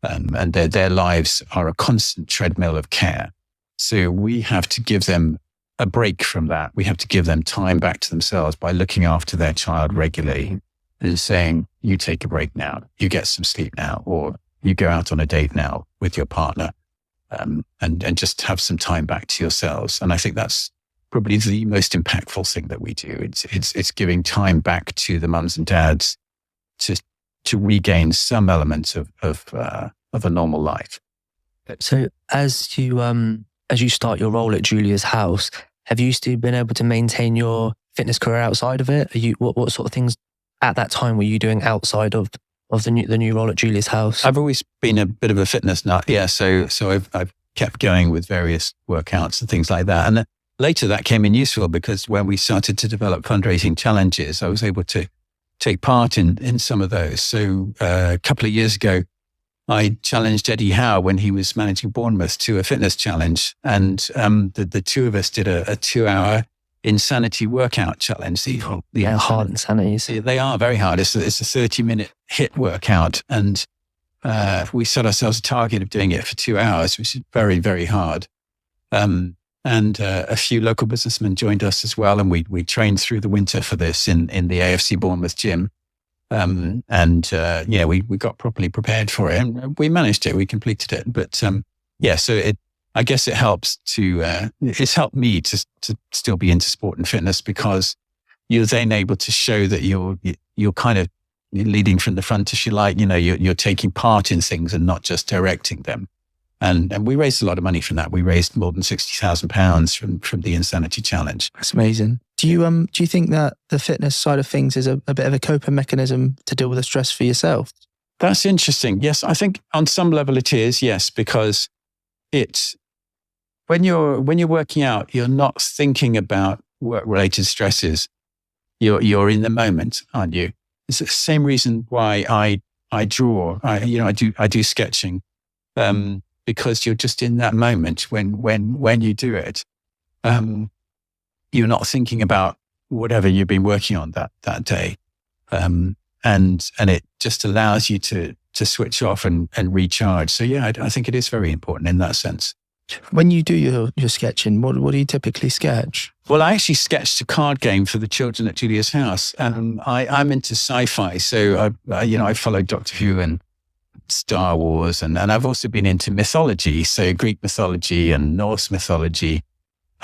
And their lives are a constant treadmill of care. So we have to give them a break from that. We have to give them time back to themselves by looking after their child regularly and saying, you take a break now, you get some sleep now, or you go out on a date now with your partner, and just have some time back to yourselves. And I think that's probably the most impactful thing that we do. It's giving time back to the mums and dads to regain some elements of a normal life. So as you start your role at Julia's house, have you still been able to maintain your fitness career outside of it? What sort of things at that time were you doing outside of the new role at Julia's house? I've always been a bit of a fitness nut. Yeah. So I've kept going with various workouts and things like that. And then later that came in useful because when we started to develop fundraising challenges, I was able to take part in some of those. So a couple of years ago, I challenged Eddie Howe when he was managing Bournemouth to a fitness challenge. And the two of us did a 2-hour insanity workout challenge. They are hard insanities. They are very hard. It's a 30-minute HIIT workout. And we set ourselves a target of doing it for 2 hours, which is very, very hard. And a few local businessmen joined us as well. And we trained through the winter for this in the AFC Bournemouth gym. We got properly prepared for it and we managed it. We completed it. But so I guess it helps it's helped me to still be into sport and fitness because you're then able to show that you're kind of leading from the front, if you like, you're taking part in things and not just directing them. And we raised a lot of money from that. We raised more than £60,000 from the Insanity Challenge. That's amazing. Do you think that the fitness side of things is a bit of a coping mechanism to deal with the stress for yourself? That's interesting. Yes, I think on some level it is. Yes, because it's when you're working out, you're not thinking about work-related stresses. You're in the moment, aren't you? It's the same reason why I draw. I do sketching. Because you're just in that moment when you do it, you're not thinking about whatever you've been working on that day, and it just allows you to switch off and recharge. So yeah, I think it is very important in that sense. When you do your sketching, what do you typically sketch? Well, I actually sketched a card game for the children at Julia's house. I'm into sci-fi, so I followed Doctor Who and Star Wars, and I've also been into mythology, so Greek mythology and Norse mythology.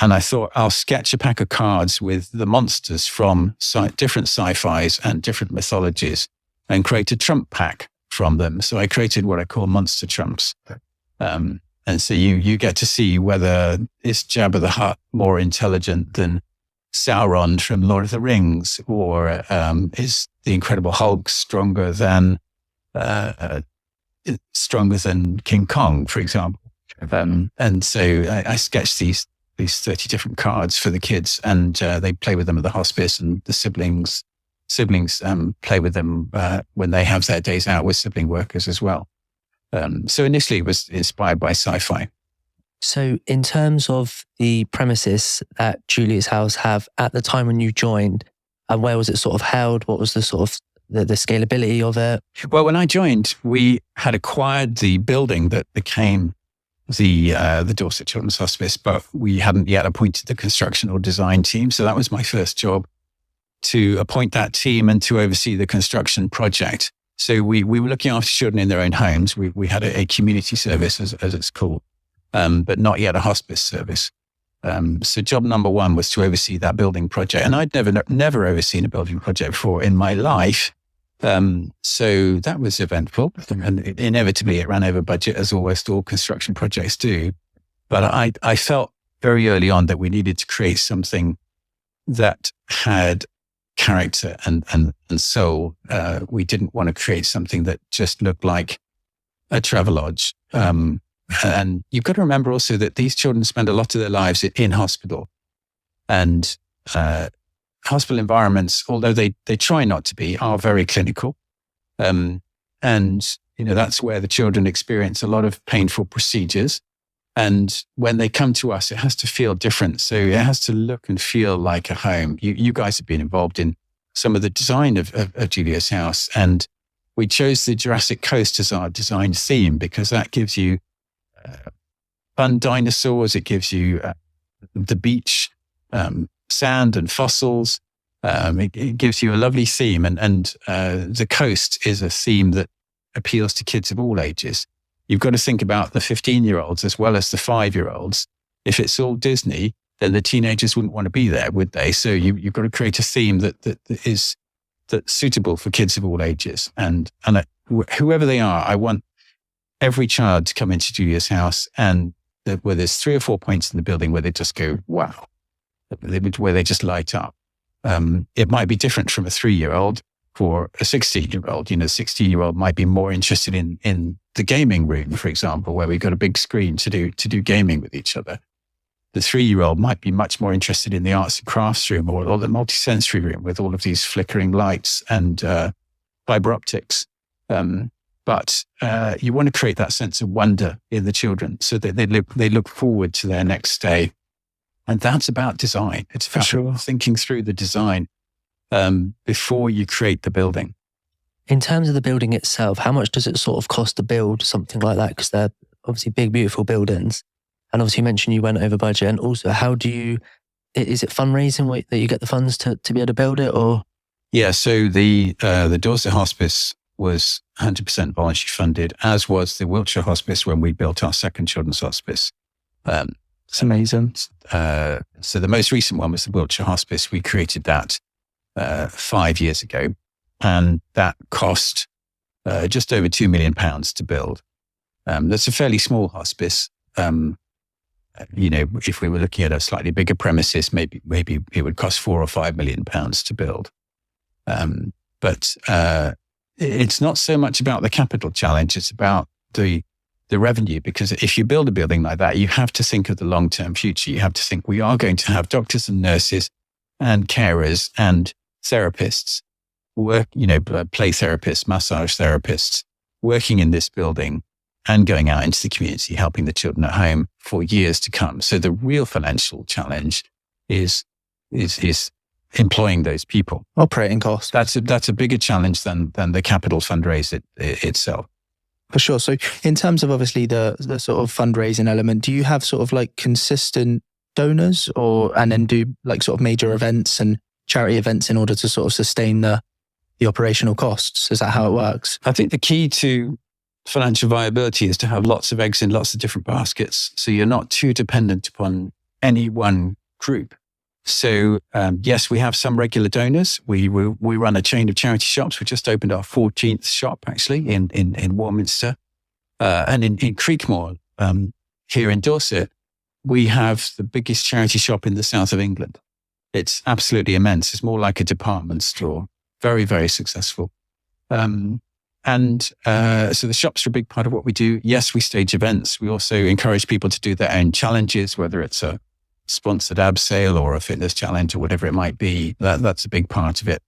And I thought I'll sketch a pack of cards with the monsters from different sci-fis and different mythologies and create a trump pack from them. So I created what I call monster trumps. And so you get to see whether is Jabba the Hutt more intelligent than Sauron from Lord of the Rings, or is the Incredible Hulk stronger than King Kong, for example. And so I sketched these 30 different cards for the kids, and they play with them at the hospice, and the siblings play with them when they have their days out with sibling workers as well. So initially it was inspired by sci-fi. So in terms of the premises that Julia's house have at the time when you joined, and where was it sort of held? What was the sort of the scalability of it? Well, when I joined, we had acquired the building that became the Dorset Children's Hospice, but we hadn't yet appointed the construction or design team. So that was my first job, to appoint that team and to oversee the construction project. So we were looking after children in their own homes. We had a community service, as it's called, but not yet a hospice service. So job number one was to oversee that building project. And I'd never overseen a building project before in my life. So that was eventful, and inevitably it ran over budget, as almost all construction projects do. But I felt very early on that we needed to create something that had character and soul. We didn't want to create something that just looked like a Travelodge. And you've got to remember also that these children spend a lot of their lives in hospital, and hospital environments, although they try not to be, are very clinical. And, that's where the children experience a lot of painful procedures. And when they come to us, it has to feel different. So it has to look and feel like a home. You guys have been involved in some of the design of Julia's house. And we chose the Jurassic Coast as our design theme because that gives you fun dinosaurs. It gives you the beach, sand and fossils. It gives you a lovely theme, and the coast is a theme that appeals to kids of all ages. You've got to think about the 15-year-olds as well as the 5-year-olds. If it's all Disney, then the teenagers wouldn't want to be there, would they? So you've got to create a theme that's suitable for kids of all ages. And whoever they are, I want every child to come into Julia's house and where there's 3 or 4 points in the building where they just go, wow, where they just light up. It might be different from a 3-year-old or a 16-year-old. 16-year-old might be more interested in the gaming room, for example, where we've got a big screen to do gaming with each other. The 3-year-old might be much more interested in the arts and crafts room or the multisensory room with all of these flickering lights and fiber optics. But you want to create that sense of wonder in the children so that they look forward to their next stay. And that's about design. It's about thinking through the design before you create the building. In terms of the building itself, how much does it sort of cost to build something like that? Because they're obviously big, beautiful buildings. And obviously you mentioned you went over budget. And also, is it fundraising that you get the funds to be able to build it, or? Yeah, so the Dorset Hospice was 100% voluntary funded, as was the Wiltshire Hospice when we built our second children's hospice. It's amazing. So the most recent one was the Wiltshire Hospice. We created that 5 years ago, and that cost just over £2 million to build. That's a fairly small hospice. If we were looking at a slightly bigger premises, maybe it would cost £4 or £5 million to build. But it's not so much about the capital challenge; it's about the revenue. Because if you build a building like that, you have to think of the long-term future. You have to think we are going to have doctors and nurses and carers and therapists play therapists, massage therapists working in this building and going out into the community, helping the children at home for years to come. So the real financial challenge is employing those people. Operating costs. That's a bigger challenge than the capital fundraise itself. For sure. So in terms of obviously the sort of fundraising element, do you have sort of like consistent donors and then do like sort of major events and charity events in order to sort of sustain the operational costs? Is that how it works? I think the key to financial viability is to have lots of eggs in lots of different baskets. So you're not too dependent upon any one group. So yes, we have some regular donors. We run a chain of charity shops. We just opened our 14th shop actually in Warminster. And in Creekmore, here in Dorset, we have the biggest charity shop in the south of England. It's absolutely immense. It's more like a department store. Very, very successful. So the shops are a big part of what we do. Yes, we stage events. We also encourage people to do their own challenges, whether it's a sponsored abseil or a fitness challenge or whatever it might be. That's a big part of it.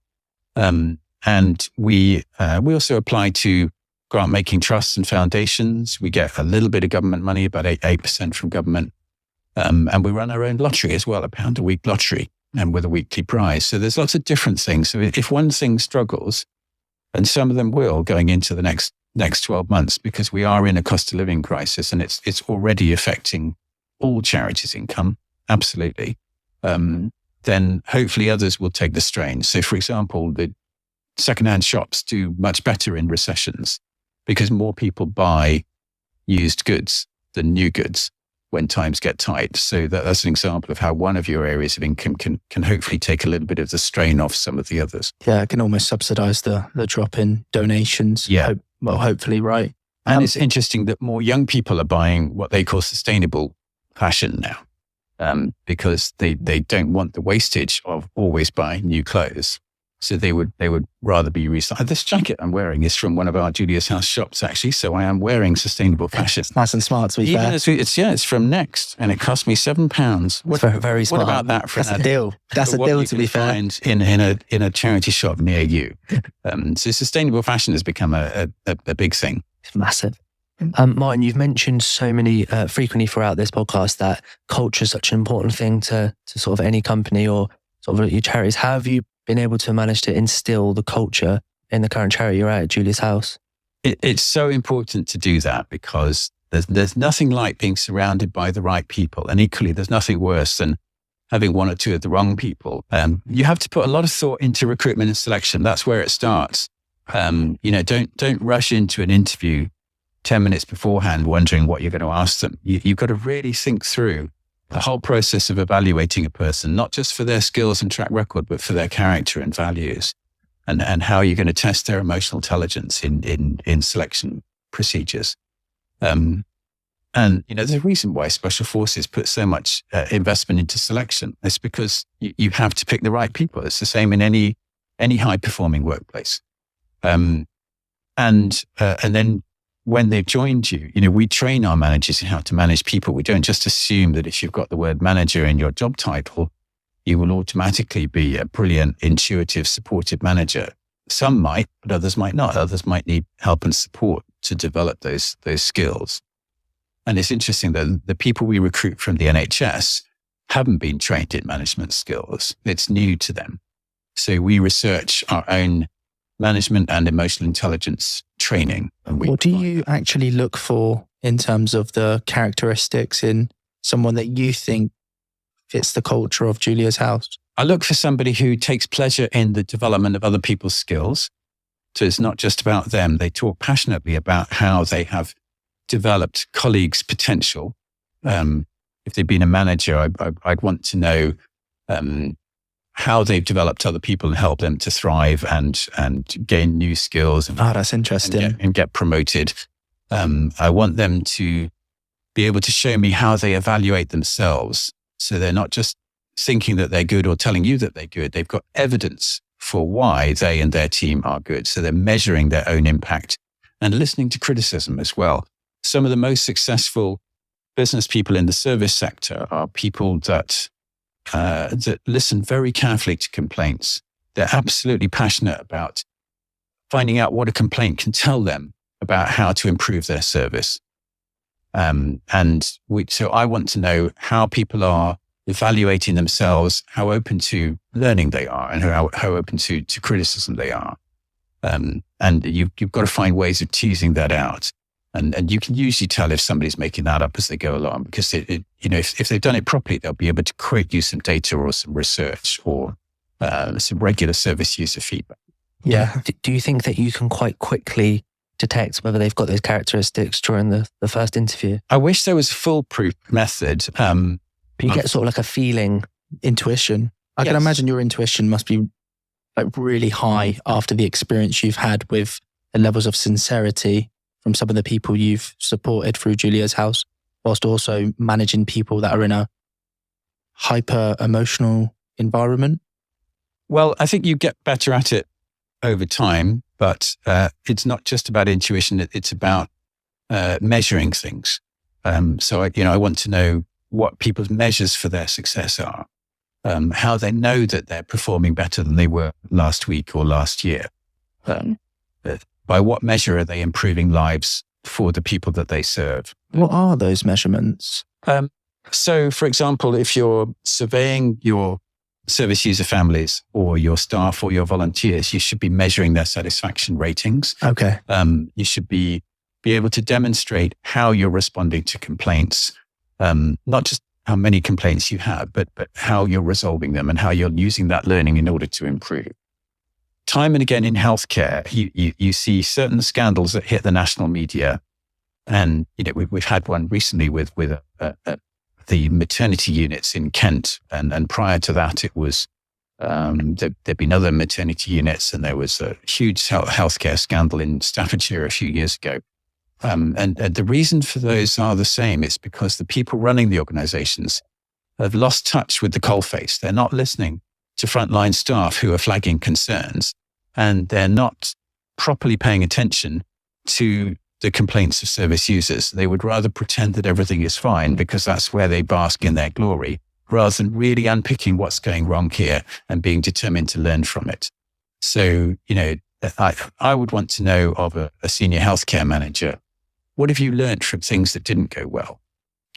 And we also apply to grant making trusts and foundations. We get a little bit of government money, about 8% from government. And we run our own lottery as well, £1 a week lottery, and with a weekly prize. So there's lots of different things. So if one thing struggles, and some of them will going into the next 12 months, because we are in a cost of living crisis and it's already affecting all charities' income, absolutely, then hopefully others will take the strain. So for example, the secondhand shops do much better in recessions because more people buy used goods than new goods when times get tight. So that's an example of how one of your areas of income can hopefully take a little bit of the strain off some of the others. Yeah, it can almost subsidize the drop in donations. Yeah. Hopefully, right. And it's interesting that more young people are buying what they call sustainable fashion now, because they don't want the wastage of always buying new clothes. So they would rather be recycled. This jacket I'm wearing is from one of our Julia's House shops, actually. So I am wearing sustainable fashion. It's nice and smart, to be fair. It's from Next, and it cost me £7. It's very, very smart. What about that for That's a deal. That's a deal, to be fair. In a charity shop near you. So sustainable fashion has become a big thing. It's massive. Martin, you've mentioned so many frequently throughout this podcast that culture is such an important thing to sort of any company or sort of your charities. How have you been able to manage to instill the culture in the current charity you're at Julia's House? It's so important to do that because There's nothing like being surrounded by the right people. And equally, there's nothing worse than having one or two of the wrong people. You have to put a lot of thought into recruitment and selection. That's where it starts. Don't rush into an interview 10 minutes beforehand wondering what you're going to ask them. You've got to really think through the whole process of evaluating a person, not just for their skills and track record, but for their character and values, and how you're going to test their emotional intelligence in selection procedures. And there's a reason why Special Forces put so much investment into selection. It's because you have to pick the right people. It's the same in any high-performing workplace. And then when they've joined you, we train our managers in how to manage people. We don't just assume that if you've got the word manager in your job title, you will automatically be a brilliant, intuitive, supportive manager. Some might, but others might not. Others might need help and support to develop those skills. And it's interesting that the people we recruit from the NHS haven't been trained in management skills. It's new to them. So we research our own management and emotional intelligence training. And what do you actually look for in terms of the characteristics in someone that you think fits the culture of Julia's House? I look for somebody who takes pleasure in the development of other people's skills. So it's not just about them. They talk passionately about how they have developed colleagues' potential. If they've been a manager, I'd want to know how they've developed other people and help them to thrive and gain new skills. That's interesting. And get promoted. I want them to be able to show me how they evaluate themselves. So they're not just thinking that they're good or telling you that they're good. They've got evidence for why they and their team are good. So they're measuring their own impact and listening to criticism as well. Some of the most successful business people in the service sector are people that listen very carefully to complaints. They're absolutely passionate about finding out what a complaint can tell them about how to improve their service. So I want to know how people are evaluating themselves, how open to learning they are, and how open to criticism they are. And you've got to find ways of teasing that out. And you can usually tell if somebody's making that up as they go along, because if they've done it properly, they'll be able to quote you some data or some research or some regular service user feedback. Yeah. Do you think that you can quite quickly detect whether they've got those characteristics during the first interview? I wish there was a foolproof method. But you get sort of like a feeling. Intuition. I can imagine your intuition must be like really high after the experience you've had with the levels of sincerity from some of the people you've supported through Julia's House, whilst also managing people that are in a hyper emotional environment. Well, I think you get better at it over time, but it's not just about intuition. It's about measuring things. So I want to know what people's measures for their success are, how they know that they're performing better than they were last week or last year. By what measure are they improving lives for the people that they serve? What are those measurements? So, for example, if you're surveying your service user families or your staff or your volunteers, you should be measuring their satisfaction ratings. Okay. You should be able to demonstrate how you're responding to complaints, not just how many complaints you have, but how you're resolving them and how you're using that learning in order to improve. Time and again in healthcare, you see certain scandals that hit the national media. And, we've had one recently with the maternity units in Kent. And prior to that, it was, there'd been other maternity units, and there was a huge healthcare scandal in Staffordshire a few years ago. And the reason for those are the same. It's because the people running the organizations have lost touch with the coalface. They're not listening to frontline staff who are flagging concerns, and they're not properly paying attention to the complaints of service users. They would rather pretend that everything is fine because that's where they bask in their glory, rather than really unpicking what's going wrong here and being determined to learn from it. So, I would want to know of a senior healthcare manager, what have you learned from things that didn't go well?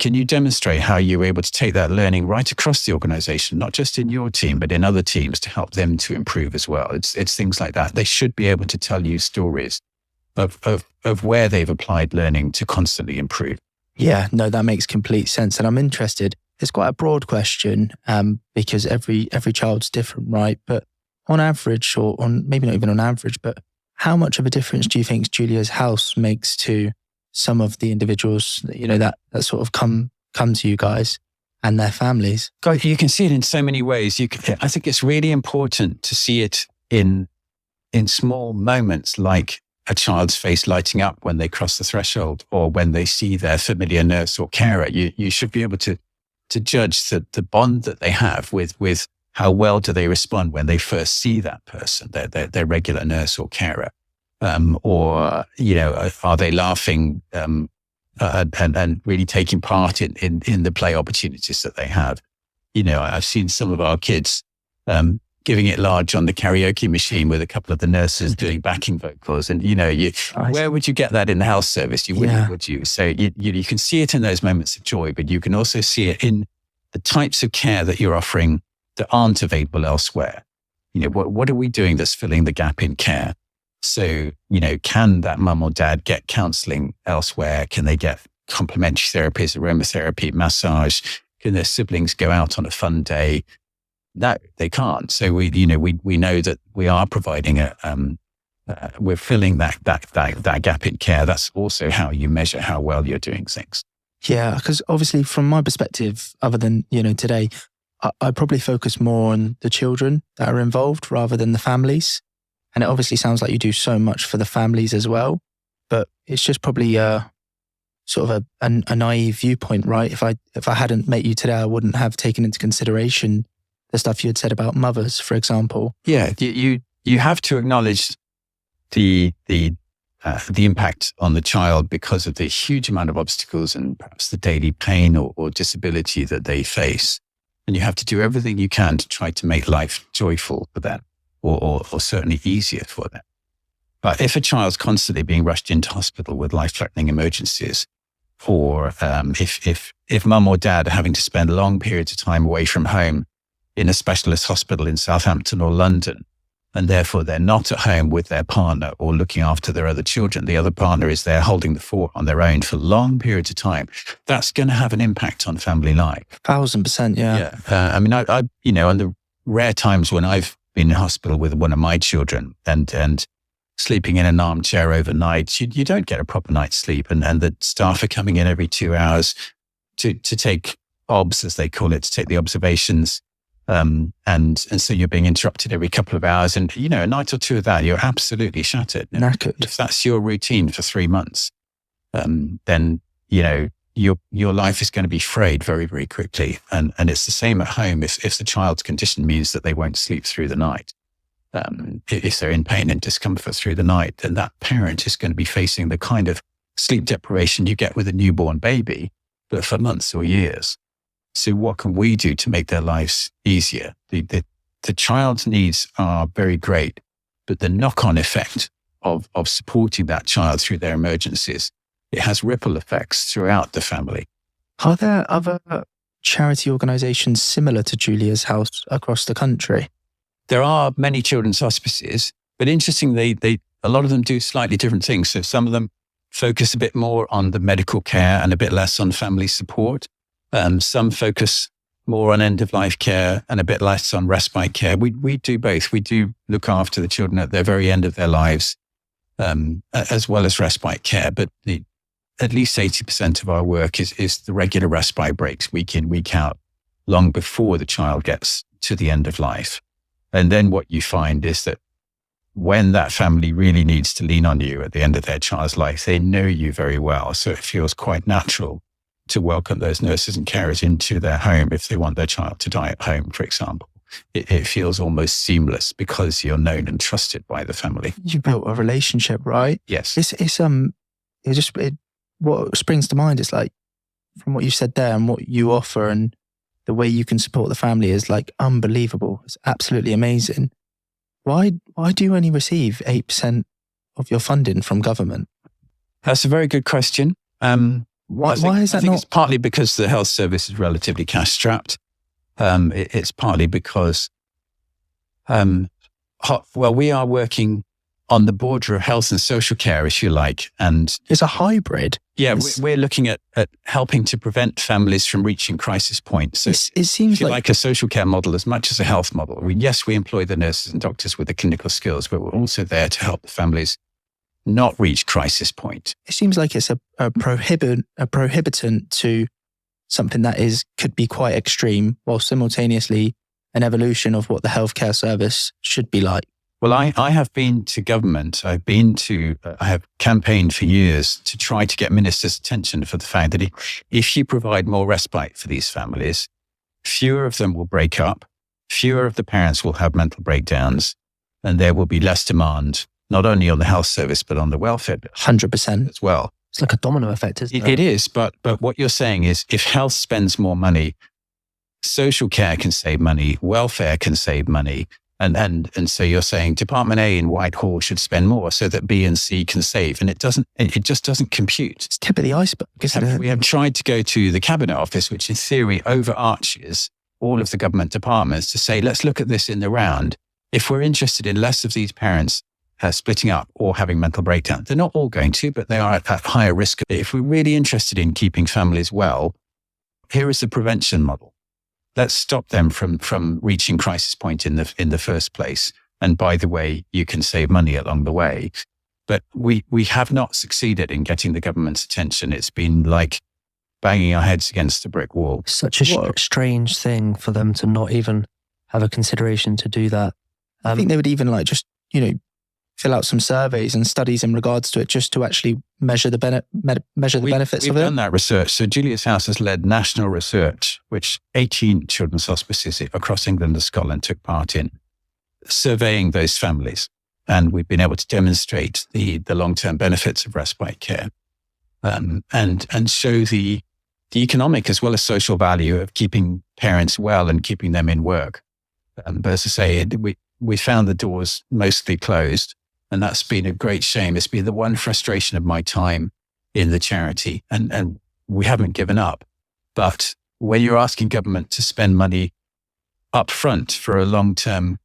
Can you demonstrate how you were able to take that learning right across the organization, not just in your team, but in other teams to help them to improve as well? It's things like that. They should be able to tell you stories of where they've applied learning to constantly improve. Yeah, no, that makes complete sense. And I'm interested. It's quite a broad question because every child's different, right? But on average, or on maybe not even on average, but how much of a difference do you think Julia's house makes to some of the individuals that sort of come to you guys and their families? God, you can see it in so many ways. I think it's really important to see it in small moments, like a child's face lighting up when they cross the threshold, or when they see their familiar nurse or carer. You should be able to judge the bond that they have with how well do they respond when they first see that person, their regular nurse or carer, or are they laughing and really taking part in the play opportunities that they have. I've seen some of our kids giving it large on the karaoke machine with a couple of the nurses doing backing vocals. And, where would you get that in the health service? You wouldn't, would you? So you can see it in those moments of joy, but you can also see it in the types of care that you're offering that aren't available elsewhere. What are we doing that's filling the gap in care? So, can that mum or dad get counseling elsewhere? Can they get complementary therapies, aromatherapy, massage? Can their siblings go out on a fun day? No, they can't. So we know that we are providing we're filling that gap in care. That's also how you measure how well you're doing things. Yeah, because obviously from my perspective, other than, today, I probably focus more on the children that are involved rather than the families. And it obviously sounds like you do so much for the families as well, but it's just probably sort of a naive viewpoint, right? If I hadn't met you today, I wouldn't have taken into consideration the stuff you had said about mothers, for example. Yeah, you have to acknowledge the impact on the child because of the huge amount of obstacles and perhaps the daily pain or disability that they face. And you have to do everything you can to try to make life joyful for them or certainly easier for them. But if a child's constantly being rushed into hospital with life-threatening emergencies, or if mum or dad are having to spend long periods of time away from home in a specialist hospital in Southampton or London, and therefore they're not at home with their partner or looking after their other children, the other partner is there holding the fort on their own for long periods of time, that's going to have an impact on family life. 1,000%, yeah. I mean, I on the rare times when I've been in hospital with one of my children and sleeping in an armchair overnight, you don't get a proper night's sleep. And the staff are coming in every 2 hours to take obs, as they call it, to take the observations. And so you're being interrupted every couple of hours. And, a night or two of that, you're absolutely shattered. Knackered. If that's your routine for 3 months, then, your life is going to be frayed very, very quickly. And it's the same at home. If the child's condition means that they won't sleep through the night, if they're in pain and discomfort through the night, then that parent is going to be facing the kind of sleep deprivation you get with a newborn baby, but for months or years. So what can we do to make their lives easier? The child's needs are very great, but the knock-on effect of supporting that child through their emergencies, it has ripple effects throughout the family. Are there other charity organisations similar to Julia's House across the country? There are many children's hospices, but interestingly, a lot of them do slightly different things. So some of them focus a bit more on the medical care and a bit less on family support. Some focus more on end-of-life care and a bit less on respite care. We do both. We do look after the children at their very end of their lives, as well as respite care. But at least 80% of our work is the regular respite breaks, week in, week out, long before the child gets to the end of life. And then what you find is that when that family really needs to lean on you at the end of their child's life, they know you very well. So it feels quite natural to welcome those nurses and carers into their home if they want their child to die at home, for example. It feels almost seamless because you're known and trusted by the family. You built a relationship, right? Yes. What springs to mind is like, from what you said there and what you offer and the way you can support the family is like unbelievable. It's absolutely amazing. Why do you only receive 8% of your funding from government? That's a very good question. Why is that I think not? it's partly because the health service is relatively cash strapped. It's partly because, we are working on the border of health and social care, if you like. And It's a hybrid. yeah, we're looking at helping to prevent families from reaching crisis points. So It seems if you like a social care model as much as a health model. Yes, we employ the nurses and doctors with the clinical skills, but we're also there to help the families not reach crisis point. It seems like it's a prohibitant to something that could be quite extreme, while simultaneously an evolution of what the healthcare service should be like. Well, I have been to government. I have campaigned for years to try to get ministers' attention for the fact that if you provide more respite for these families, fewer of them will break up, fewer of the parents will have mental breakdowns, and there will be less demand, not only on the health service, but on the welfare 100%. as well. It's like a domino effect, isn't it? It is, but what you're saying is if health spends more money, social care can save money, welfare can save money. And so you're saying Department A in Whitehall should spend more so that B and C can save. And it just doesn't compute. It's tip of the iceberg, isn't it? We have tried to go to the Cabinet Office, which in theory overarches all of the government departments, to say, let's look at this in the round. If we're interested in less of these parents splitting up or having mental breakdown, they're not all going to, but they are at higher risk. If we're really interested in keeping families well, here is the prevention model. Let's stop them from reaching crisis point in the first place. And by the way, you can save money along the way. But we have not succeeded in getting the government's attention. It's been like banging our heads against a brick wall. Such a strange thing for them to not even have a consideration to do that. I think they would even fill out some surveys and studies in regards to it, just to actually measure the benefits of it. We've done that research. So Julia's House has led national research, which 18 children's hospices across England and Scotland took part in, surveying those families. And we've been able to demonstrate the long-term benefits of respite care, and show the economic as well as social value of keeping parents well and keeping them in work. But as I say, we found the doors mostly closed. And that's been a great shame. It's been the one frustration of my time in the charity. And we haven't given up. But when you're asking government to spend money up front for a long-term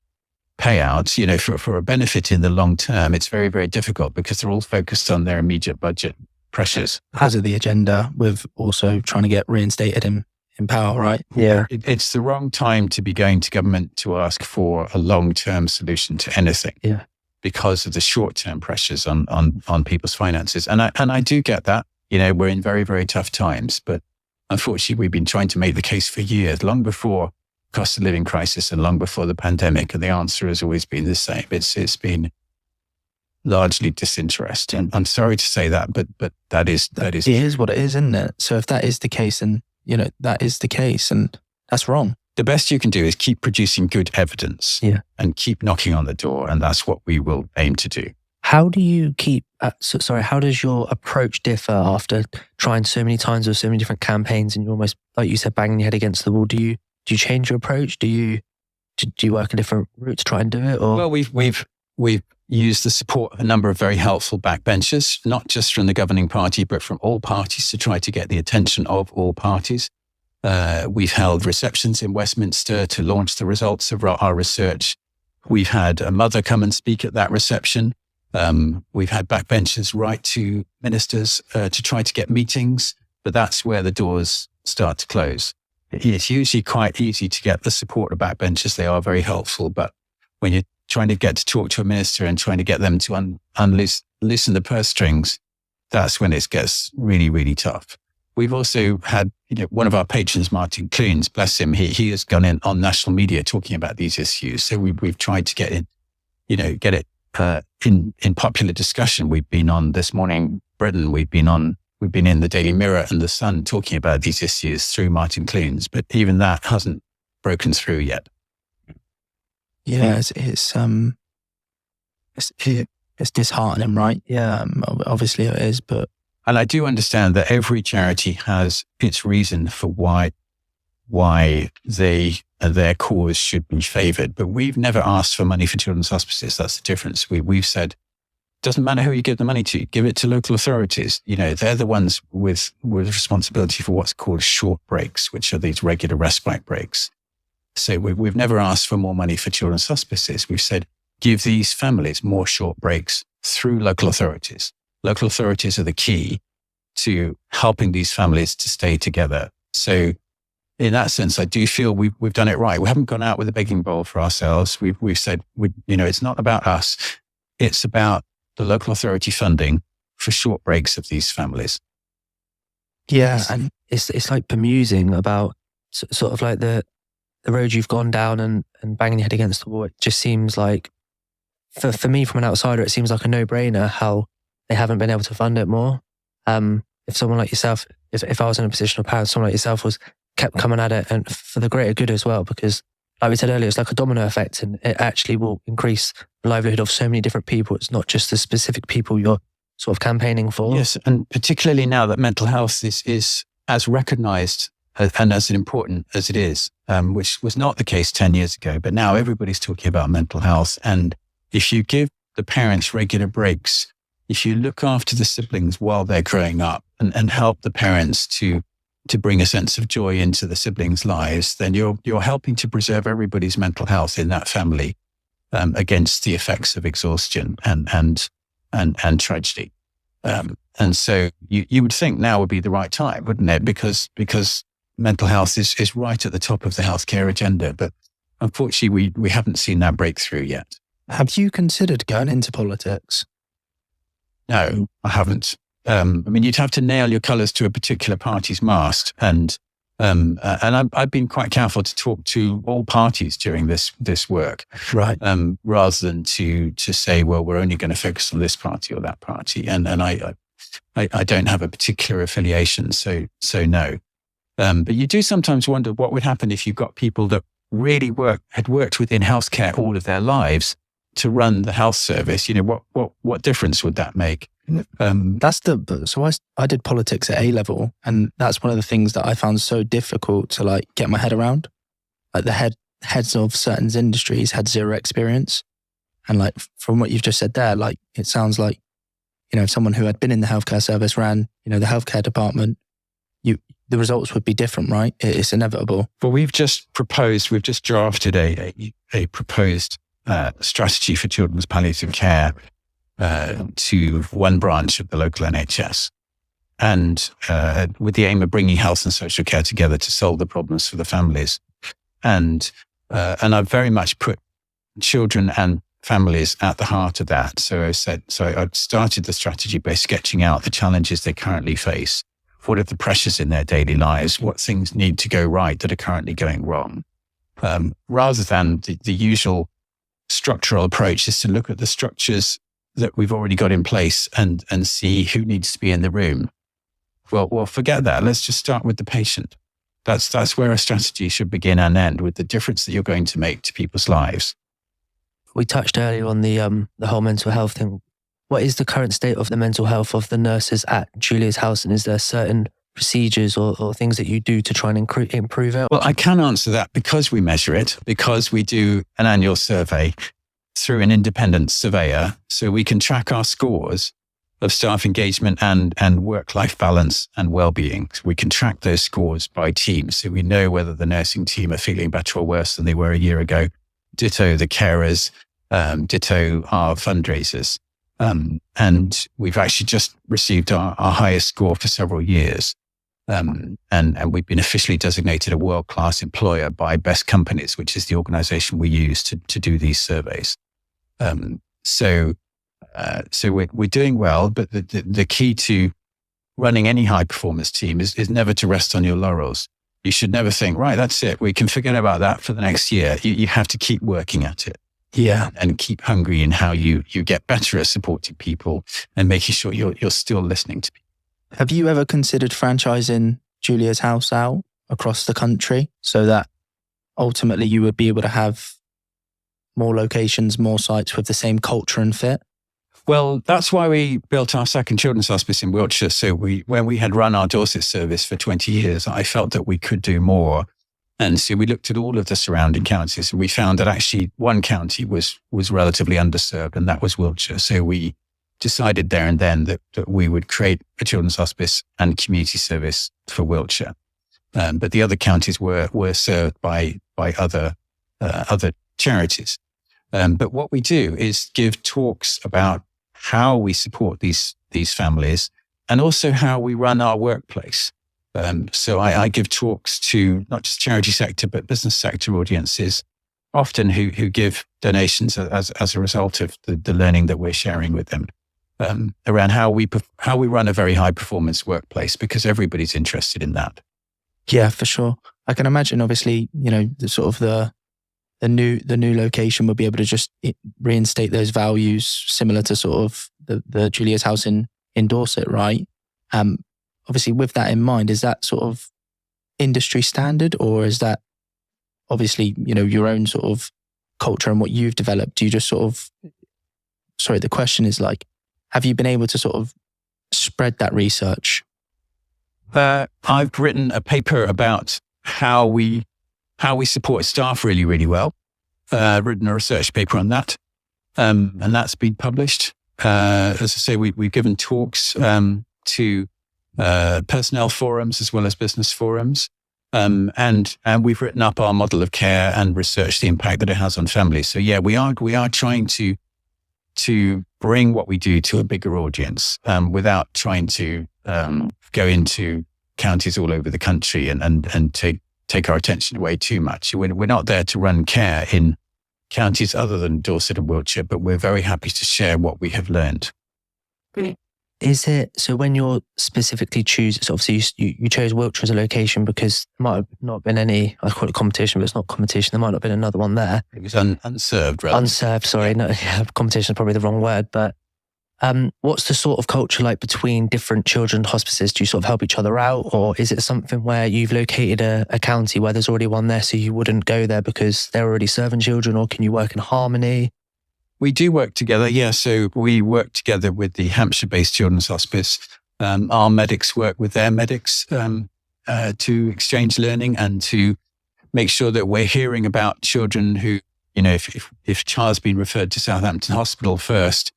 payout, for a benefit in the long term, it's very, very difficult because they're all focused on their immediate budget pressures. Because of the agenda with also trying to get reinstated in power, right? Yeah. It's the wrong time to be going to government to ask for a long-term solution to anything. Yeah. Because of the short-term pressures on people's finances. And I do get that. We're in very, very tough times, but unfortunately we've been trying to make the case for years, long before cost of living crisis and long before the pandemic. And the answer has always been the same. It's been largely disinterest. And I'm sorry to say that, but that is. It is what it is, isn't it? So if that is the case, and that is the case, and that's wrong. The best you can do is keep producing good evidence, and keep knocking on the door. And that's what we will aim to do. How do you keep, how does your approach differ after trying so many times with so many different campaigns and you're almost, like you said, banging your head against the wall? Do you change your approach? Do you work a different route to try and do it? Or? Well, we've used the support of a number of very helpful backbenchers, not just from the governing party, but from all parties to try to get the attention of all parties. We've held receptions in Westminster to launch the results of our research. We've had a mother come and speak at that reception. We've had backbenchers write to ministers to try to get meetings, but that's where the doors start to close. It's usually quite easy to get the support of backbenchers. They are very helpful, but when you're trying to get to talk to a minister and trying to get them to loosen the purse strings, that's when it gets really, really tough. We've also had, one of our patrons, Martin Clunes, bless him, he has gone in on national media talking about these issues. So we've tried to get it in popular discussion. We've been on This Morning Britain. We've been in the Daily Mirror and the Sun talking about these issues through Martin Clunes, but even that hasn't broken through yet. Yeah, it's disheartening, right? Yeah, obviously it is, but. And I do understand that every charity has its reason for why their cause should be favoured. But we've never asked for money for children's hospices. That's the difference. We've said, doesn't matter who you give the money to, give it to local authorities. They're the ones with responsibility for what's called short breaks, which are these regular respite breaks. So we've never asked for more money for children's hospices. We've said, give these families more short breaks through local authorities. Local authorities are the key to helping these families to stay together. So in that sense, I do feel we've done it right. We haven't gone out with a begging bowl for ourselves. We've said, it's not about us. It's about the local authority funding for short breaks of these families. Yeah. And it's like bemusing about sort of like the road you've gone down and banging your head against the wall. It just seems like, for me from an outsider, it seems like a no-brainer how they haven't been able to fund it more. If someone like yourself, if I was in a position of power, someone like yourself kept coming at it, and for the greater good as well, because like we said earlier, it's like a domino effect, and it actually will increase the livelihood of so many different people. It's not just the specific people you're sort of campaigning for. Yes, and particularly now that mental health is as recognised and as important as it is, which was not the case 10 years ago. But now everybody's talking about mental health. And if you give the parents regular breaks, if you look after the siblings while they're growing up and help the parents to bring a sense of joy into the siblings' lives, then you're helping to preserve everybody's mental health in that family against the effects of exhaustion and tragedy. And so you would think now would be the right time, wouldn't it? Because mental health is right at the top of the healthcare agenda. But unfortunately, we haven't seen that breakthrough yet. Have you considered going into politics? No, I haven't. You'd have to nail your colours to a particular party's mast, and I've been quite careful to talk to all parties during this work, right? Rather than to say, well, we're only going to focus on this party or that party, and I don't have a particular affiliation, so no. But you do sometimes wonder what would happen if you've got people that really had worked within healthcare all of their lives to run the health service. What difference would that make? So I did politics at A level, and that's one of the things that I found so difficult to get my head around. Like the heads of certain industries had zero experience, and from what you've just said there, it sounds like someone who had been in the healthcare service ran the healthcare department. The results would be different, right? It's inevitable. Well, we've just drafted a proposed strategy for children's palliative care to one branch of the local NHS, and with the aim of bringing health and social care together to solve the problems for the families. And I've very much put children and families at the heart of that. So I started the strategy by sketching out the challenges they currently face. What are the pressures in their daily lives? What things need to go right that are currently going wrong? Rather than the usual structural approach is to look at the structures that we've already got in place and see who needs to be in the room. Well, forget that. Let's just start with the patient. That's where a strategy should begin and end, with the difference that you're going to make to people's lives. We touched earlier on the whole mental health thing. What is the current state of the mental health of the nurses at Julia's House, and is there certain procedures or things that you do to try and improve it? Well, I can answer that because we measure it, because we do an annual survey through an independent surveyor, so we can track our scores of staff engagement and work-life balance and well-being. So we can track those scores by team, so we know whether the nursing team are feeling better or worse than they were a year ago. Ditto the carers, ditto our fundraisers. And we've actually just received our highest score for several years. And we've been officially designated a world-class employer by Best Companies, which is the organization we use to do these surveys. So we're doing well, but the key to running any high-performance team is never to rest on your laurels. You should never think, right, that's it, we can forget about that for the next year. You have to keep working at it. Yeah. And keep hungry in how you get better at supporting people and making sure you're still listening to people. Have you ever considered franchising Julia's House out across the country so that ultimately you would be able to have more locations, more sites with the same culture and fit? Well, that's why we built our second children's hospice in Wiltshire. So when we had run our Dorset service for 20 years, I felt that we could do more. And so we looked at all of the surrounding counties, and we found that actually one county was relatively underserved, and that was Wiltshire. So we decided there and then that we would create a children's hospice and community service for Wiltshire. But the other counties were served by other charities. But what we do is give talks about how we support these families and also how we run our workplace. So I give talks to not just charity sector, but business sector audiences, often who give donations as a result of the learning that we're sharing with them, around how we run a very high performance workplace, because everybody's interested in that. Yeah, for sure. I can imagine, obviously, the new location will be able to just reinstate those values similar to sort of the Julia's house in Dorset, right? Obviously, with that in mind, is that sort of industry standard, or is that obviously, your own sort of culture and what you've developed? Do you just sort of, the question is like, have you been able to sort of spread that research? I've written a paper about how we support staff really, really well. Written a research paper on that, and that's been published. As I say, we've given talks to personnel forums as well as business forums, and we've written up our model of care and researched the impact that it has on families. So yeah, we are trying to bring what we do to a bigger audience, without trying to go into counties all over the country and take our attention away too much. We're not there to run care in counties other than Dorset and Wiltshire, but we're very happy to share what we have learned. Is it, so when you're specifically choosing, so obviously you chose Wiltshire as a location because there might have not been any, I call it competition, but it's not competition. There might not have been another one there. It was unserved, rather. Unserved, sorry. No, competition is probably the wrong word, but what's the sort of culture like between different children's hospices? Do you sort of help each other out, or is it something where you've located a county where there's already one there, so you wouldn't go there because they're already serving children, or can you work in harmony? We do work together, yeah. So we work together with the Hampshire-based Children's Hospice. Our medics work with their medics to exchange learning and to make sure that we're hearing about children who, if a child's been referred to Southampton Hospital first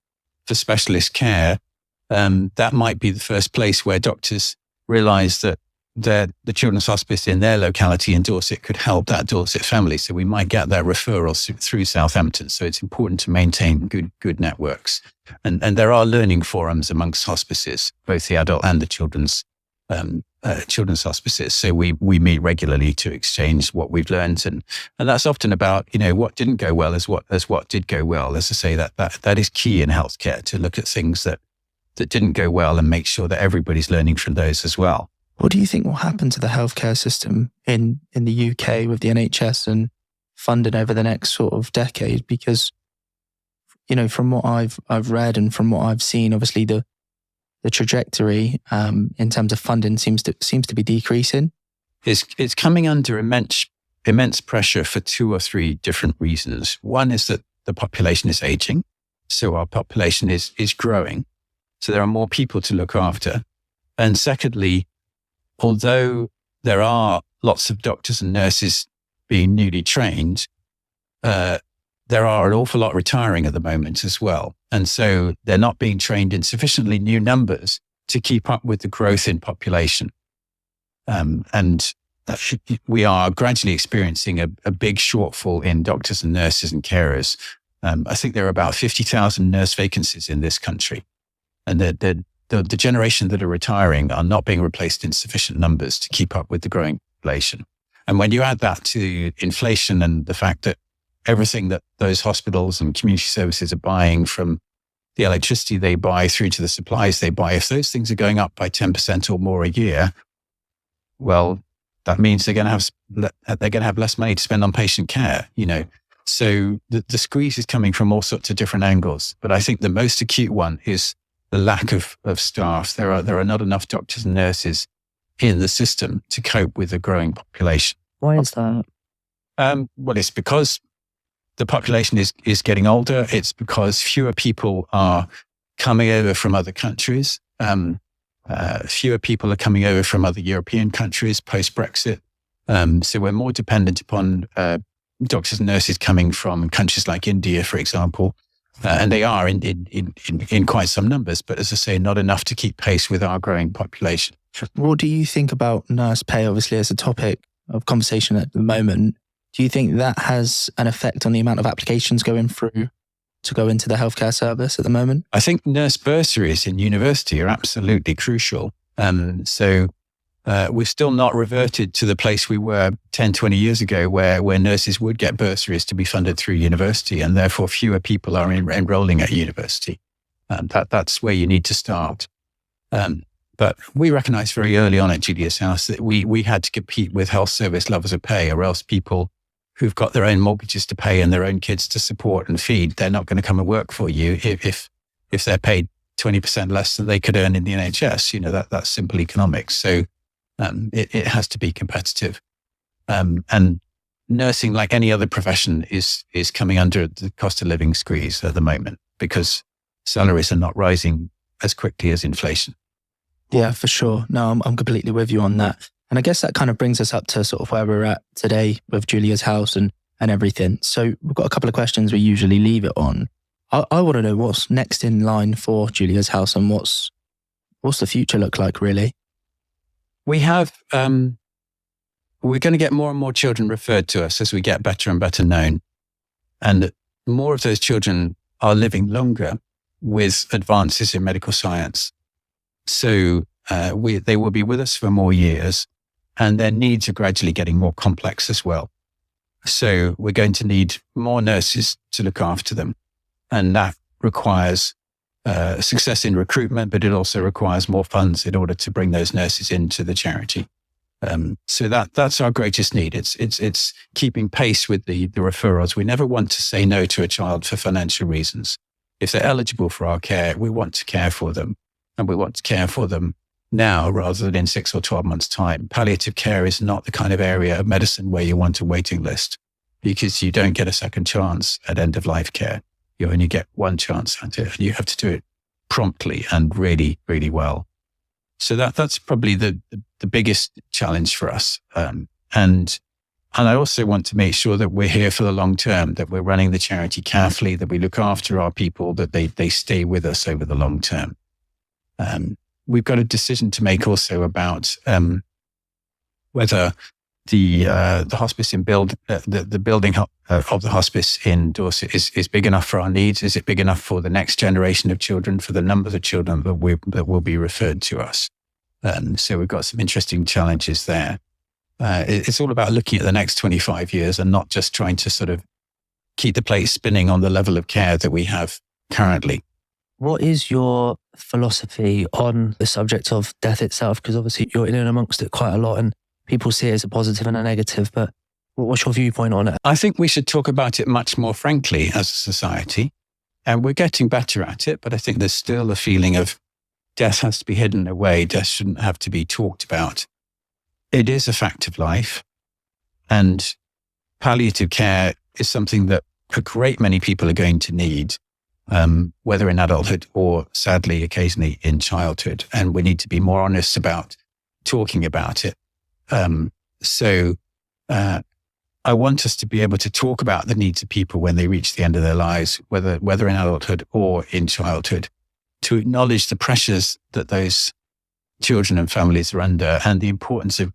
for specialist care, that might be the first place where doctors realise that the Children's Hospice in their locality in Dorset could help that Dorset family. So we might get that referral through Southampton. So it's important to maintain good networks. And there are learning forums amongst hospices, both the adult and the children's hospices. So we meet regularly to exchange what we've learned. And that's often about, what didn't go well as what did go well. As I say, that is key in healthcare, to look at things that didn't go well and make sure that everybody's learning from those as well. What do you think will happen to the healthcare system in the UK with the NHS and funding over the next sort of decade? Because, from what I've read and from what I've seen, obviously the trajectory in terms of funding seems to be decreasing. It's coming under immense pressure for 2 or 3 different reasons. One is that the population is aging, so our population is growing, so there are more people to look after. And secondly, although there are lots of doctors and nurses being newly trained, there are an awful lot retiring at the moment as well. And so they're not being trained in sufficiently new numbers to keep up with the growth in population. And we are gradually experiencing a big shortfall in doctors and nurses and carers. I think there are about 50,000 nurse vacancies in this country. And the generation that are retiring are not being replaced in sufficient numbers to keep up with the growing population. And when you add that to inflation and the fact that everything that those hospitals and community services are buying, from the electricity they buy through to the supplies they buy, if those things are going up by 10% or more a year, well, that means they're going to have less money to spend on patient care, So the squeeze is coming from all sorts of different angles. But I think the most acute one is the lack of staff. There are not enough doctors and nurses in the system to cope with the growing population. Why is that? Well, it's because the population is getting older. It's because fewer people are coming over from other countries. Fewer people are coming over from other European countries post-Brexit. So we're more dependent upon doctors and nurses coming from countries like India, for example. And they are in quite some numbers, but as I say, not enough to keep pace with our growing population. What do you think about nurse pay, obviously, as a topic of conversation at the moment? Do you think that has an effect on the amount of applications going through to go into the healthcare service at the moment? I think nurse bursaries in university are absolutely crucial. We've still not reverted to the place we were 10, 20 years ago where nurses would get bursaries to be funded through university, and therefore fewer people are enrolling at university. That's where you need to start. But we recognized very early on at Julia's House that we had to compete with health service levels of pay, or else people who've got their own mortgages to pay and their own kids to support and feed, they're not going to come and work for you if they're paid 20% less than they could earn in the NHS. That's simple economics. So it has to be competitive. And nursing, like any other profession, is coming under the cost of living squeeze at the moment because salaries are not rising as quickly as inflation. Yeah, for sure. No, I'm completely with you on that. And I guess that kind of brings us up to sort of where we're at today with Julia's House and everything. So we've got a couple of questions we usually leave it on. I want to know what's next in line for Julia's House and what's the future look like, really? We have, we're going to get more and more children referred to us as we get better and better known. And more of those children are living longer with advances in medical science. So they will be with us for more years, and their needs are gradually getting more complex as well. So we're going to need more nurses to look after them. And that requires success in recruitment, but it also requires more funds in order to bring those nurses into the charity. So that's our greatest need. It's keeping pace with the referrals. We never want to say no to a child for financial reasons. If they're eligible for our care, we want to care for them, and we want to care for them now rather than in 6 or 12 months' time. Palliative care is not the kind of area of medicine where you want a waiting list, because you don't get a second chance at end-of-life care. You only get one chance at it, and you have to do it promptly and really, really well. So that's probably the biggest challenge for us. And I also want to make sure that we're here for the long term, that we're running the charity carefully, that we look after our people, that they stay with us over the long term. We've got a decision to make also about whether the hospice in the building of the hospice in Dorset is big enough for our needs. Is it big enough for the next generation of children, for the numbers of children that will be referred to us? So we've got some interesting challenges there. It's all about looking at the next 25 years and not just trying to sort of keep the plate spinning on the level of care that we have currently. What is your philosophy on the subject of death itself? Because obviously you're in and amongst it quite a lot and people see it as a positive and a negative, but what's your viewpoint on it? I think we should talk about it much more frankly as a society, and we're getting better at it, but I think there's still a feeling of death has to be hidden away. Death shouldn't have to be talked about. It is a fact of life, and palliative care is something that a great many people are going to need, whether in adulthood or sadly occasionally in childhood. And we need to be more honest about talking about it. So I want us to be able to talk about the needs of people when they reach the end of their lives, whether in adulthood or in childhood, to acknowledge the pressures that those children and families are under and the importance of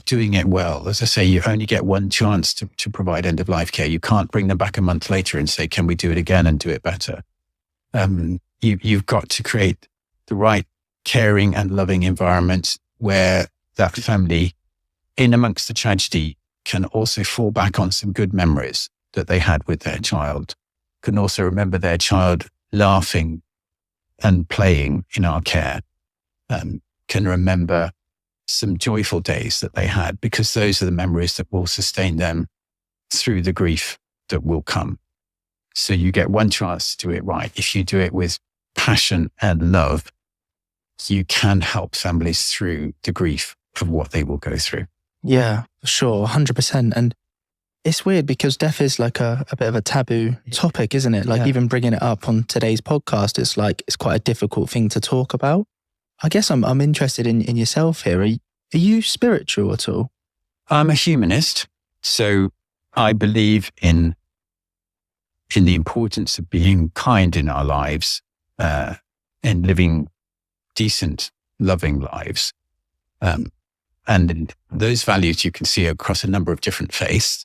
doing it well. As I say, you only get one chance to provide end-of-life care. You can't bring them back a month later and say, can we do it again and do it better? You've got to create the right caring and loving environment where that family, in amongst the tragedy, can also fall back on some good memories that they had with their child, can also remember their child laughing and playing in our care, can remember some joyful days that they had, because those are the memories that will sustain them through the grief that will come. So you get one chance to do it right. If you do it with passion and love, you can help families through the grief of what they will go through. Yeah, for sure, 100%. And it's weird because death is like a bit of a taboo topic, isn't it? Like even bringing it up on today's podcast, it's quite a difficult thing to talk about. I guess I'm interested in yourself here. Are you spiritual at all? I'm a humanist, so I believe in the importance of being kind in our lives, and living decent, loving lives. And those values you can see across a number of different faiths.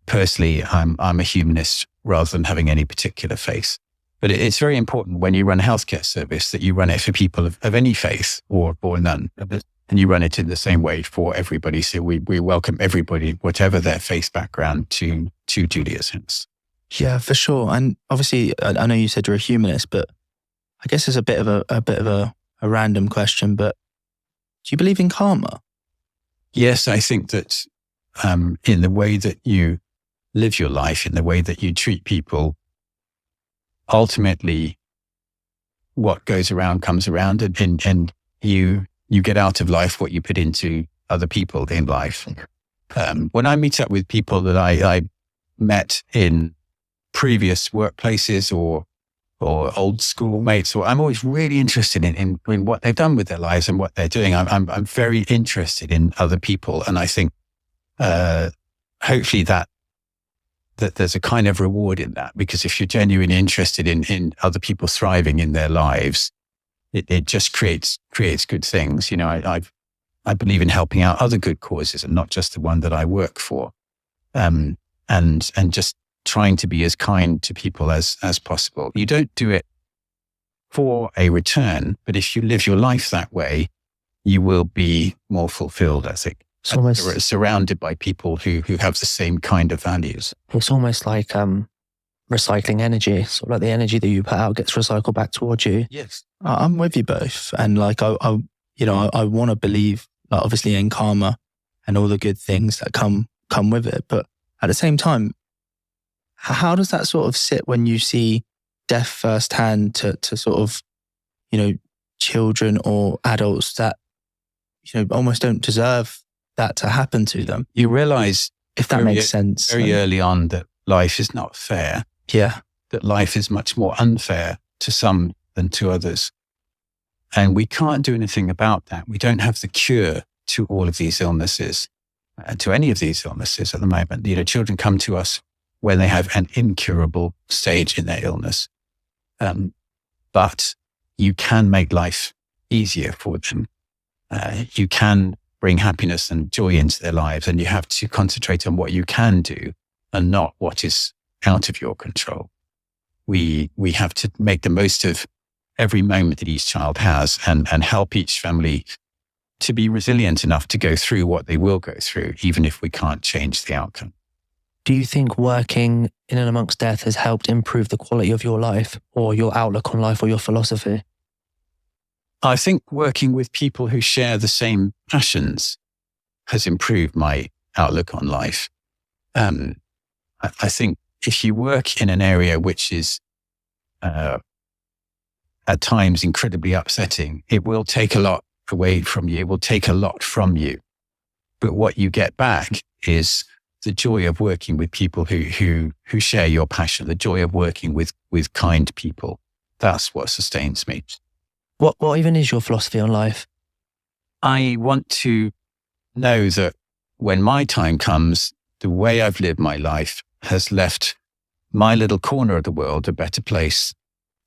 Personally, I'm a humanist rather than having any particular faith. But it's very important when you run a healthcare service that you run it for people of any faith or none. And you run it in the same way for everybody. So we welcome everybody, whatever their faith background, to Julia's house. Yeah, for sure. And obviously, I know you said you're a humanist, but I guess it's a bit of a random question, but do you believe in karma? Yes, I think that in the way that you live your life, in the way that you treat people, ultimately what goes around comes around, and you get out of life what you put into other people in life. When I meet up with people that I met in previous workplaces or old school mates, or I'm always really interested in what they've done with their lives and what they're doing. I'm very interested in other people, and I think hopefully that there's a kind of reward in that, because if you're genuinely interested in other people thriving in their lives, it just creates good things. You know, I believe in helping out other good causes and not just the one that I work for, and just trying to be as kind to people as possible. You don't do it for a return, but if you live your life that way, you will be more fulfilled, I think. It's almost surrounded by people who have the same kind of values. It's almost like recycling energy. Sort of like the energy that you put out gets recycled back towards you. Yes, I'm with you both, and like I want to believe, like, obviously in karma and all the good things that come with it, but at the same time, how does that sort of sit when you see death firsthand to sort of, children or adults that almost don't deserve that to happen to them? You realize, if that makes sense, very early on, that life is not fair. Yeah. That life is much more unfair to some than to others. And we can't do anything about that. We don't have the cure to all of these illnesses, to any of these illnesses at the moment. Children come to us when they have an incurable stage in their illness. But you can make life easier for them. You can bring happiness and joy into their lives, and you have to concentrate on what you can do and not what is out of your control. We have to make the most of every moment that each child has and help each family to be resilient enough to go through what they will go through, even if we can't change the outcome. Do you think working in and amongst death has helped improve the quality of your life or your outlook on life or your philosophy? I think working with people who share the same passions has improved my outlook on life. I think if you work in an area which is at times incredibly upsetting, it will take a lot away from you. It will take a lot from you. But what you get back is the joy of working with people who share your passion, the joy of working with kind people. That's what sustains me. What even is your philosophy on life? I want to know that when my time comes, the way I've lived my life has left my little corner of the world a better place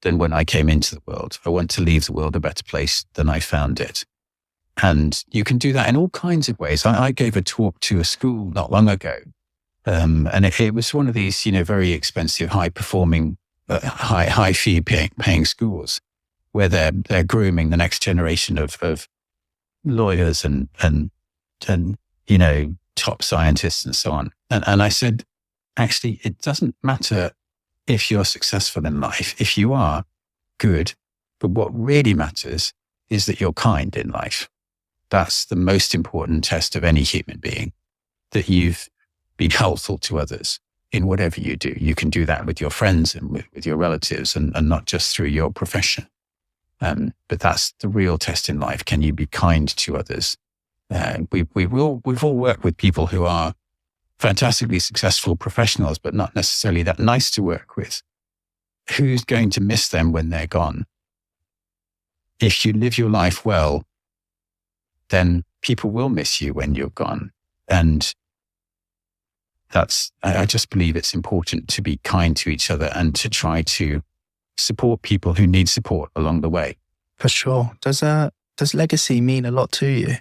than when I came into the world. I want to leave the world a better place than I found it. And you can do that in all kinds of ways. I gave a talk to a school not long ago. And it was one of these, very expensive, high performing, high fee paying schools, where they're grooming the next generation of lawyers and top scientists and so on. And I said, actually, it doesn't matter if you're successful in life. If you are, good. But what really matters is that you're kind in life. That's the most important test of any human being, that you've been helpful to others in whatever you do. You can do that with your friends and with your relatives and not just through your profession. But that's the real test in life. Can you be kind to others? We've all worked with people who are fantastically successful professionals, but not necessarily that nice to work with. Who's going to miss them when they're gone? If you live your life well, then people will miss you when you're gone. And I just believe it's important to be kind to each other and to try to support people who need support along the way. For sure. Does legacy mean a lot to you?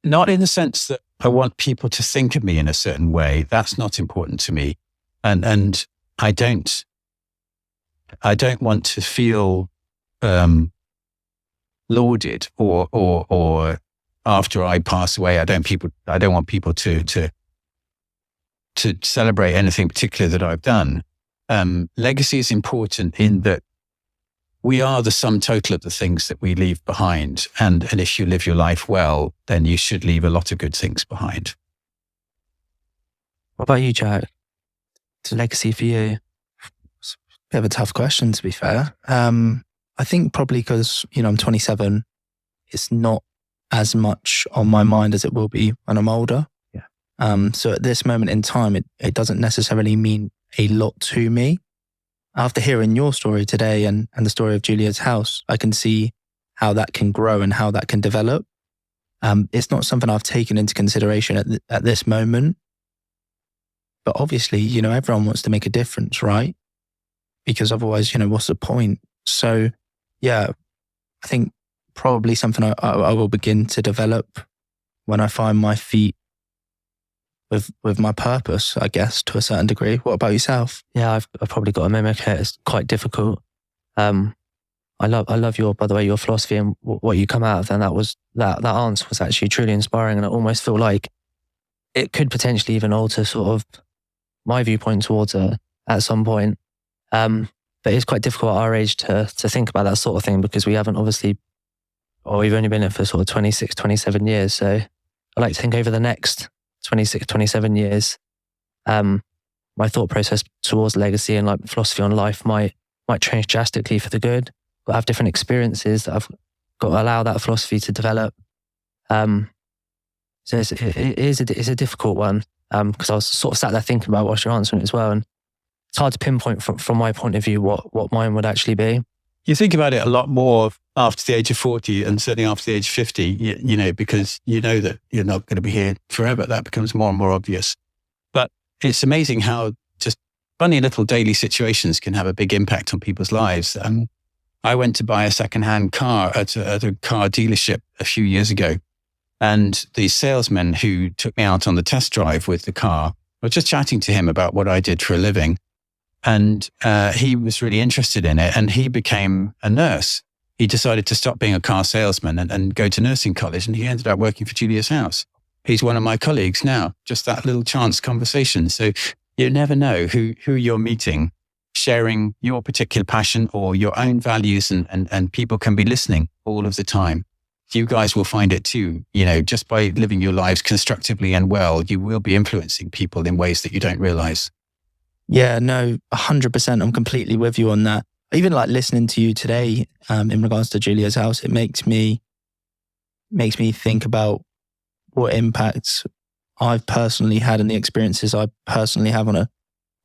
Not in the sense that I want people to think of me in a certain way. That's not important to me. And I don't want to feel lauded or after I pass away, I don't want people to celebrate anything particular that I've done. Legacy is important in that we are the sum total of the things that we leave behind. And if you live your life well, then you should leave a lot of good things behind. What about you, Jack? It's a legacy for you. It's a bit of a tough question, to be fair. I think probably because, I'm 27, it's not as much on my mind as it will be when I'm older. Yeah. So at this moment in time, it doesn't necessarily mean a lot to me. After hearing your story today and the story of Julia's house, I can see how that can grow and how that can develop. It's not something I've taken into consideration at this moment. But obviously, everyone wants to make a difference, right? Because otherwise, what's the point? So, yeah, I think probably something I will begin to develop when I find my feet with my purpose, I guess, to a certain degree. What about yourself? Yeah, I've probably got to mimic it. It's quite difficult. I love your philosophy and what you come out of. And that answer was actually truly inspiring. And I almost feel like it could potentially even alter sort of my viewpoint towards it at some point. But it's quite difficult at our age to think about that sort of thing because we haven't obviously, or we've only been in it for sort of 26, 27 years. So I like to think over the next 26, 27 years, my thought process towards legacy and like philosophy on life might change drastically for the good. But I have different experiences that I've got to allow that philosophy to develop. So it's a difficult one because I was sort of sat there thinking about what you're answering as well. And it's hard to pinpoint from my point of view what mine would actually be. You think about it a lot more after the age of 40 and certainly after the age of 50, because you know that you're not going to be here forever. That becomes more and more obvious. But it's amazing how just funny little daily situations can have a big impact on people's lives. I went to buy a secondhand car at a car dealership a few years ago. And the salesman who took me out on the test drive with the car, I was just chatting to him about what I did for a living. And he was really interested in it and he became a nurse. He decided to stop being a car salesman and go to nursing college, and he ended up working for Julia's house. He's one of my colleagues now, just that little chance conversation. So you never know who you're meeting, sharing your particular passion or your own values, and people can be listening all of the time. You guys will find it too. Just by living your lives constructively and well, you will be influencing people in ways that you don't realize. Yeah, no, 100%. I'm completely with you on that. Even like listening to you today, in regards to Julia's house, it makes me think about what impacts I've personally had and the experiences I personally have on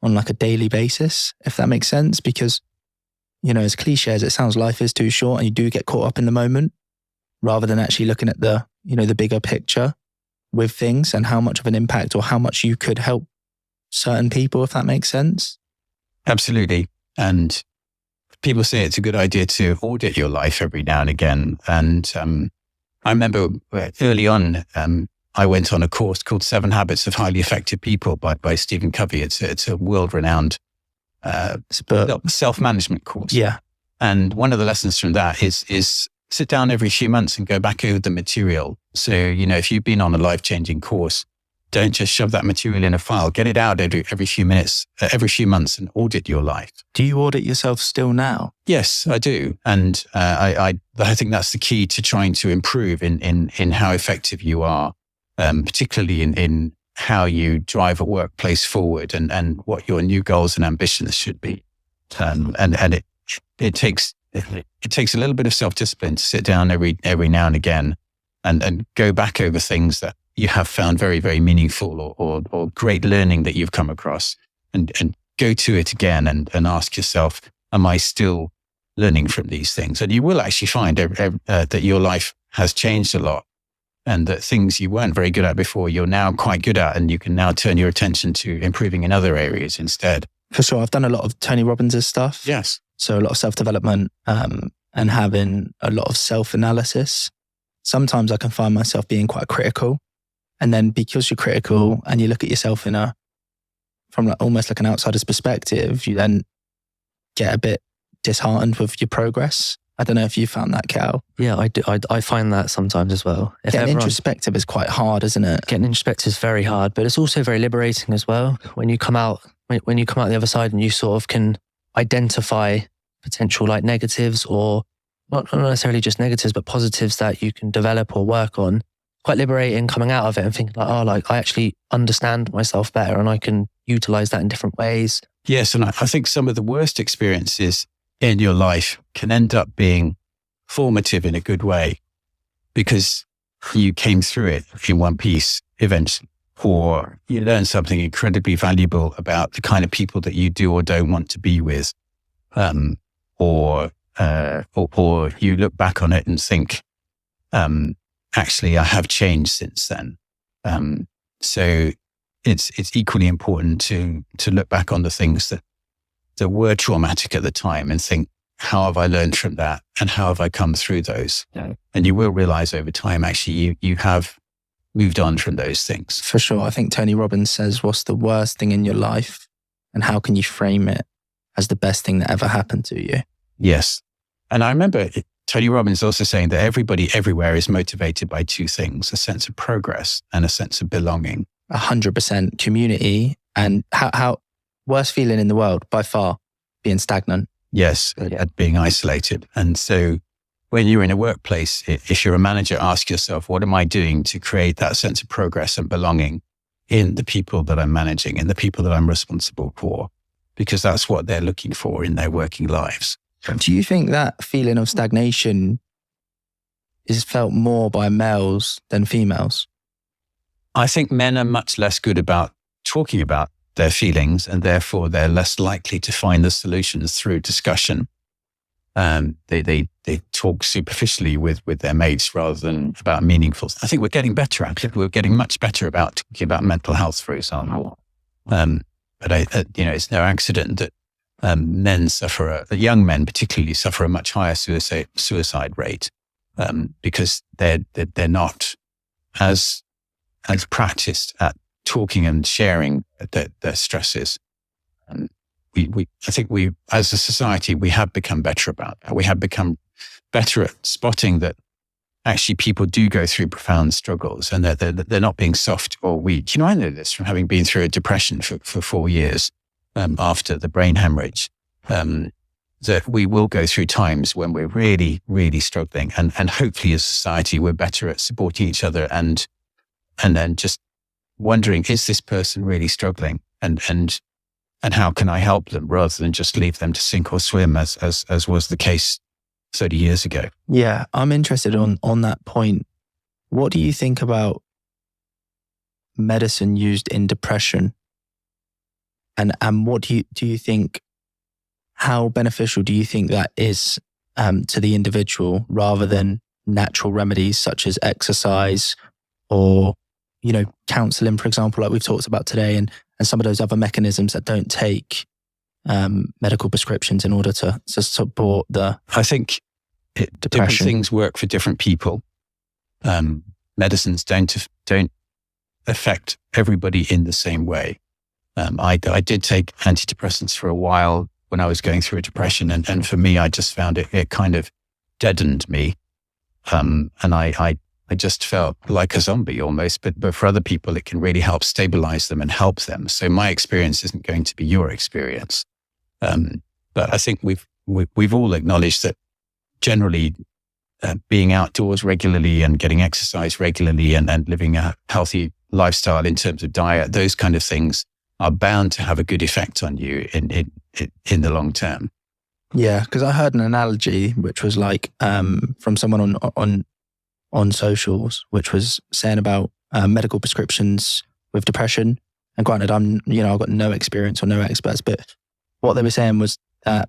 like a daily basis, if that makes sense. Because, as cliche as it sounds, life is too short and you do get caught up in the moment rather than actually looking at the bigger picture with things and how much of an impact or how much you could help certain people, if that makes sense. Absolutely. And people say it's a good idea to audit your life every now and again. And I remember early on, I went on a course called 7 Habits of Highly Effective People by Stephen Covey. It's a world-renowned self-management course. Yeah. And one of the lessons from that is sit down every few months and go back over the material. So, if you've been on a life-changing course, don't just shove that material in a file. Get it out every few months and audit your life. Do you audit yourself still now? Yes, I do. And I think that's the key to trying to improve in how effective you are, particularly in how you drive a workplace forward and what your new goals and ambitions should be. And it takes a little bit of self-discipline to sit down every now and again and go back over things that you have found very, very meaningful or great learning that you've come across and go to it again and ask yourself, am I still learning from these things? And you will actually find that your life has changed a lot and that things you weren't very good at before, you're now quite good at, and you can now turn your attention to improving in other areas instead. For sure. I've done a lot of Tony Robbins' stuff. Yes. So a lot of self-development and having a lot of self-analysis. Sometimes I can find myself being quite critical And then because you're critical and you look at yourself from like almost like an outsider's perspective, you then get a bit disheartened with your progress. I don't know if you found that, Cal. Yeah, I do. I find that sometimes as well. Getting introspective is quite hard, isn't it? Getting introspective is very hard, but it's also very liberating as well. When you come out the other side and you sort of can identify potential like negatives, or not necessarily just negatives, but positives that you can develop or work on. Quite liberating coming out of it and thinking like, oh, like I actually understand myself better and I can utilize that in different ways. Yes, and I think some of the worst experiences in your life can end up being formative in a good way because you came through it in one piece eventually, or you learn something incredibly valuable about the kind of people that you do or don't want to be with, or you look back on it and think, actually, I have changed since then. So it's equally important to look back on the things that were traumatic at the time and think, how have I learned from that? And how have I come through those? Yeah. And you will realize over time, actually, you have moved on from those things. For sure. I think Tony Robbins says, what's the worst thing in your life? And how can you frame it as the best thing that ever happened to you? Yes. And I remember Tony Robbins also saying that everybody everywhere is motivated by two things, a sense of progress and a sense of belonging. 100% community, and how worst feeling in the world by far, being stagnant. Yes, at being isolated. And so when you're in a workplace, if you're a manager, ask yourself, what am I doing to create that sense of progress and belonging in the people that I'm managing, in the people that I'm responsible for? Because that's what they're looking for in their working lives. Do you think that feeling of stagnation is felt more by males than females? I think men are much less good about talking about their feelings, and therefore they're less likely to find the solutions through discussion. They talk superficially with their mates rather than about meaningful. I think we're getting better at it. We're getting much better about talking about mental health, for example. But it's no accident that men young men particularly suffer a much higher suicide rate because they're not as practiced at talking and sharing their stresses. And I think as a society, we have become better about that. We have become better at spotting that actually people do go through profound struggles and they're not being soft or weak. I know this from having been through a depression for 4 years after the brain hemorrhage, that we will go through times when we're really, really struggling. And hopefully as a society, we're better at supporting each other and then just wondering, is this person really struggling? And how can I help them rather than just leave them to sink or swim as was the case 30 years ago. Yeah, I'm interested on that point. What do you think about medicine used in depression? And what do you think, how beneficial do you think that is to the individual rather than natural remedies such as exercise or, counseling, for example, like we've talked about today, and some of those other mechanisms that don't take medical prescriptions in order to support the I think different things work for different people. Medicines don't affect everybody in the same way. I did take antidepressants for a while when I was going through a depression, and for me, I just found it kind of deadened me, and I just felt like a zombie almost. But for other people, it can really help stabilize them and help them. So my experience isn't going to be your experience, but I think we've all acknowledged that generally being outdoors regularly and getting exercise regularly and living a healthy lifestyle in terms of diet, those kind of things are bound to have a good effect on you in the long term. Yeah, because I heard an analogy which was like from someone on socials, which was saying about medical prescriptions with depression. And granted, I've got no experience or no experts, but what they were saying was that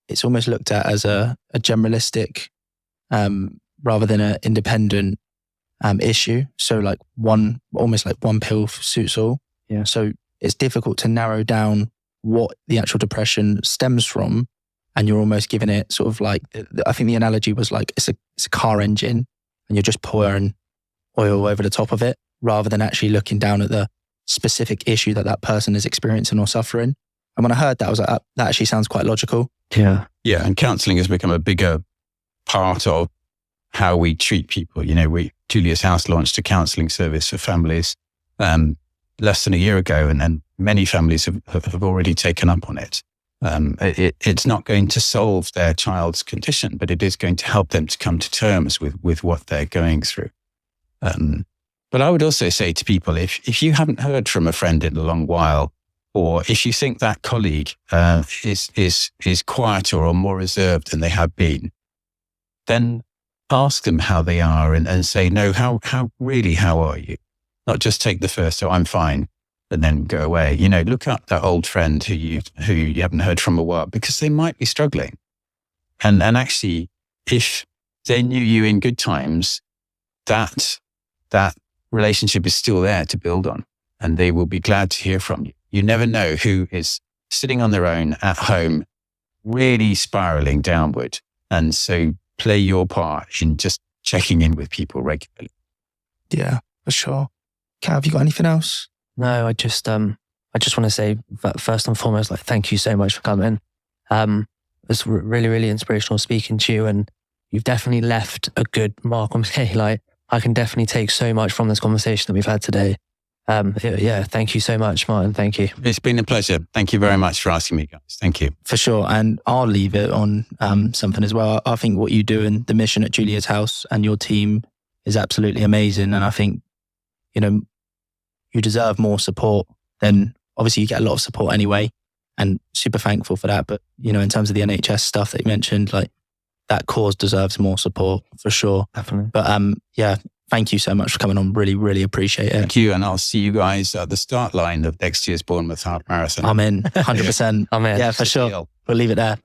it's almost looked at as a generalistic rather than an independent issue. So like almost like one pill suits all. Yeah. So it's difficult to narrow down what the actual depression stems from. And you're almost giving it sort of like, I think the analogy was like, it's a car engine and you're just pouring oil over the top of it, rather than actually looking down at the specific issue that person is experiencing or suffering. And when I heard that, I was like, that actually sounds quite logical. Yeah. Yeah. And counselling has become a bigger part of how we treat people. Julia's House launched a counselling service for families less than a year ago, and many families have already taken up on it. It's not going to solve their child's condition, but it is going to help them to come to terms with what they're going through. But I would also say to people, if you haven't heard from a friend in a long while, or if you think that colleague is quieter or more reserved than they have been, then ask them how they are and say, no, how are you? Not just take the first, I'm fine, and then go away. Look up that old friend who you haven't heard from a while, because they might be struggling. And actually, if they knew you in good times, that relationship is still there to build on, and they will be glad to hear from you. You never know who is sitting on their own at home, really spiraling downward. And so play your part in just checking in with people regularly. Yeah, for sure. Kat, have you got anything else? No, I just want to say that first and foremost, thank you so much for coming. It was really, really inspirational speaking to you, and you've definitely left a good mark on me. I can definitely take so much from this conversation that we've had today. Thank you so much, Martin. Thank you. It's been a pleasure. Thank you very much for asking me, guys. Thank you. For sure. And I'll leave it on something as well. I think what you do and the mission at Julia's House and your team is absolutely amazing. And I think, you deserve more support. Then obviously you get a lot of support anyway, and super thankful for that. But, in terms of the NHS stuff that you mentioned, that cause deserves more support for sure. Definitely. But thank you so much for coming on. Really, really appreciate it. Thank you. And I'll see you guys at the start line of next year's Bournemouth Half Marathon. I'm in, 100%. I'm in. Yeah, for sure. We'll leave it there.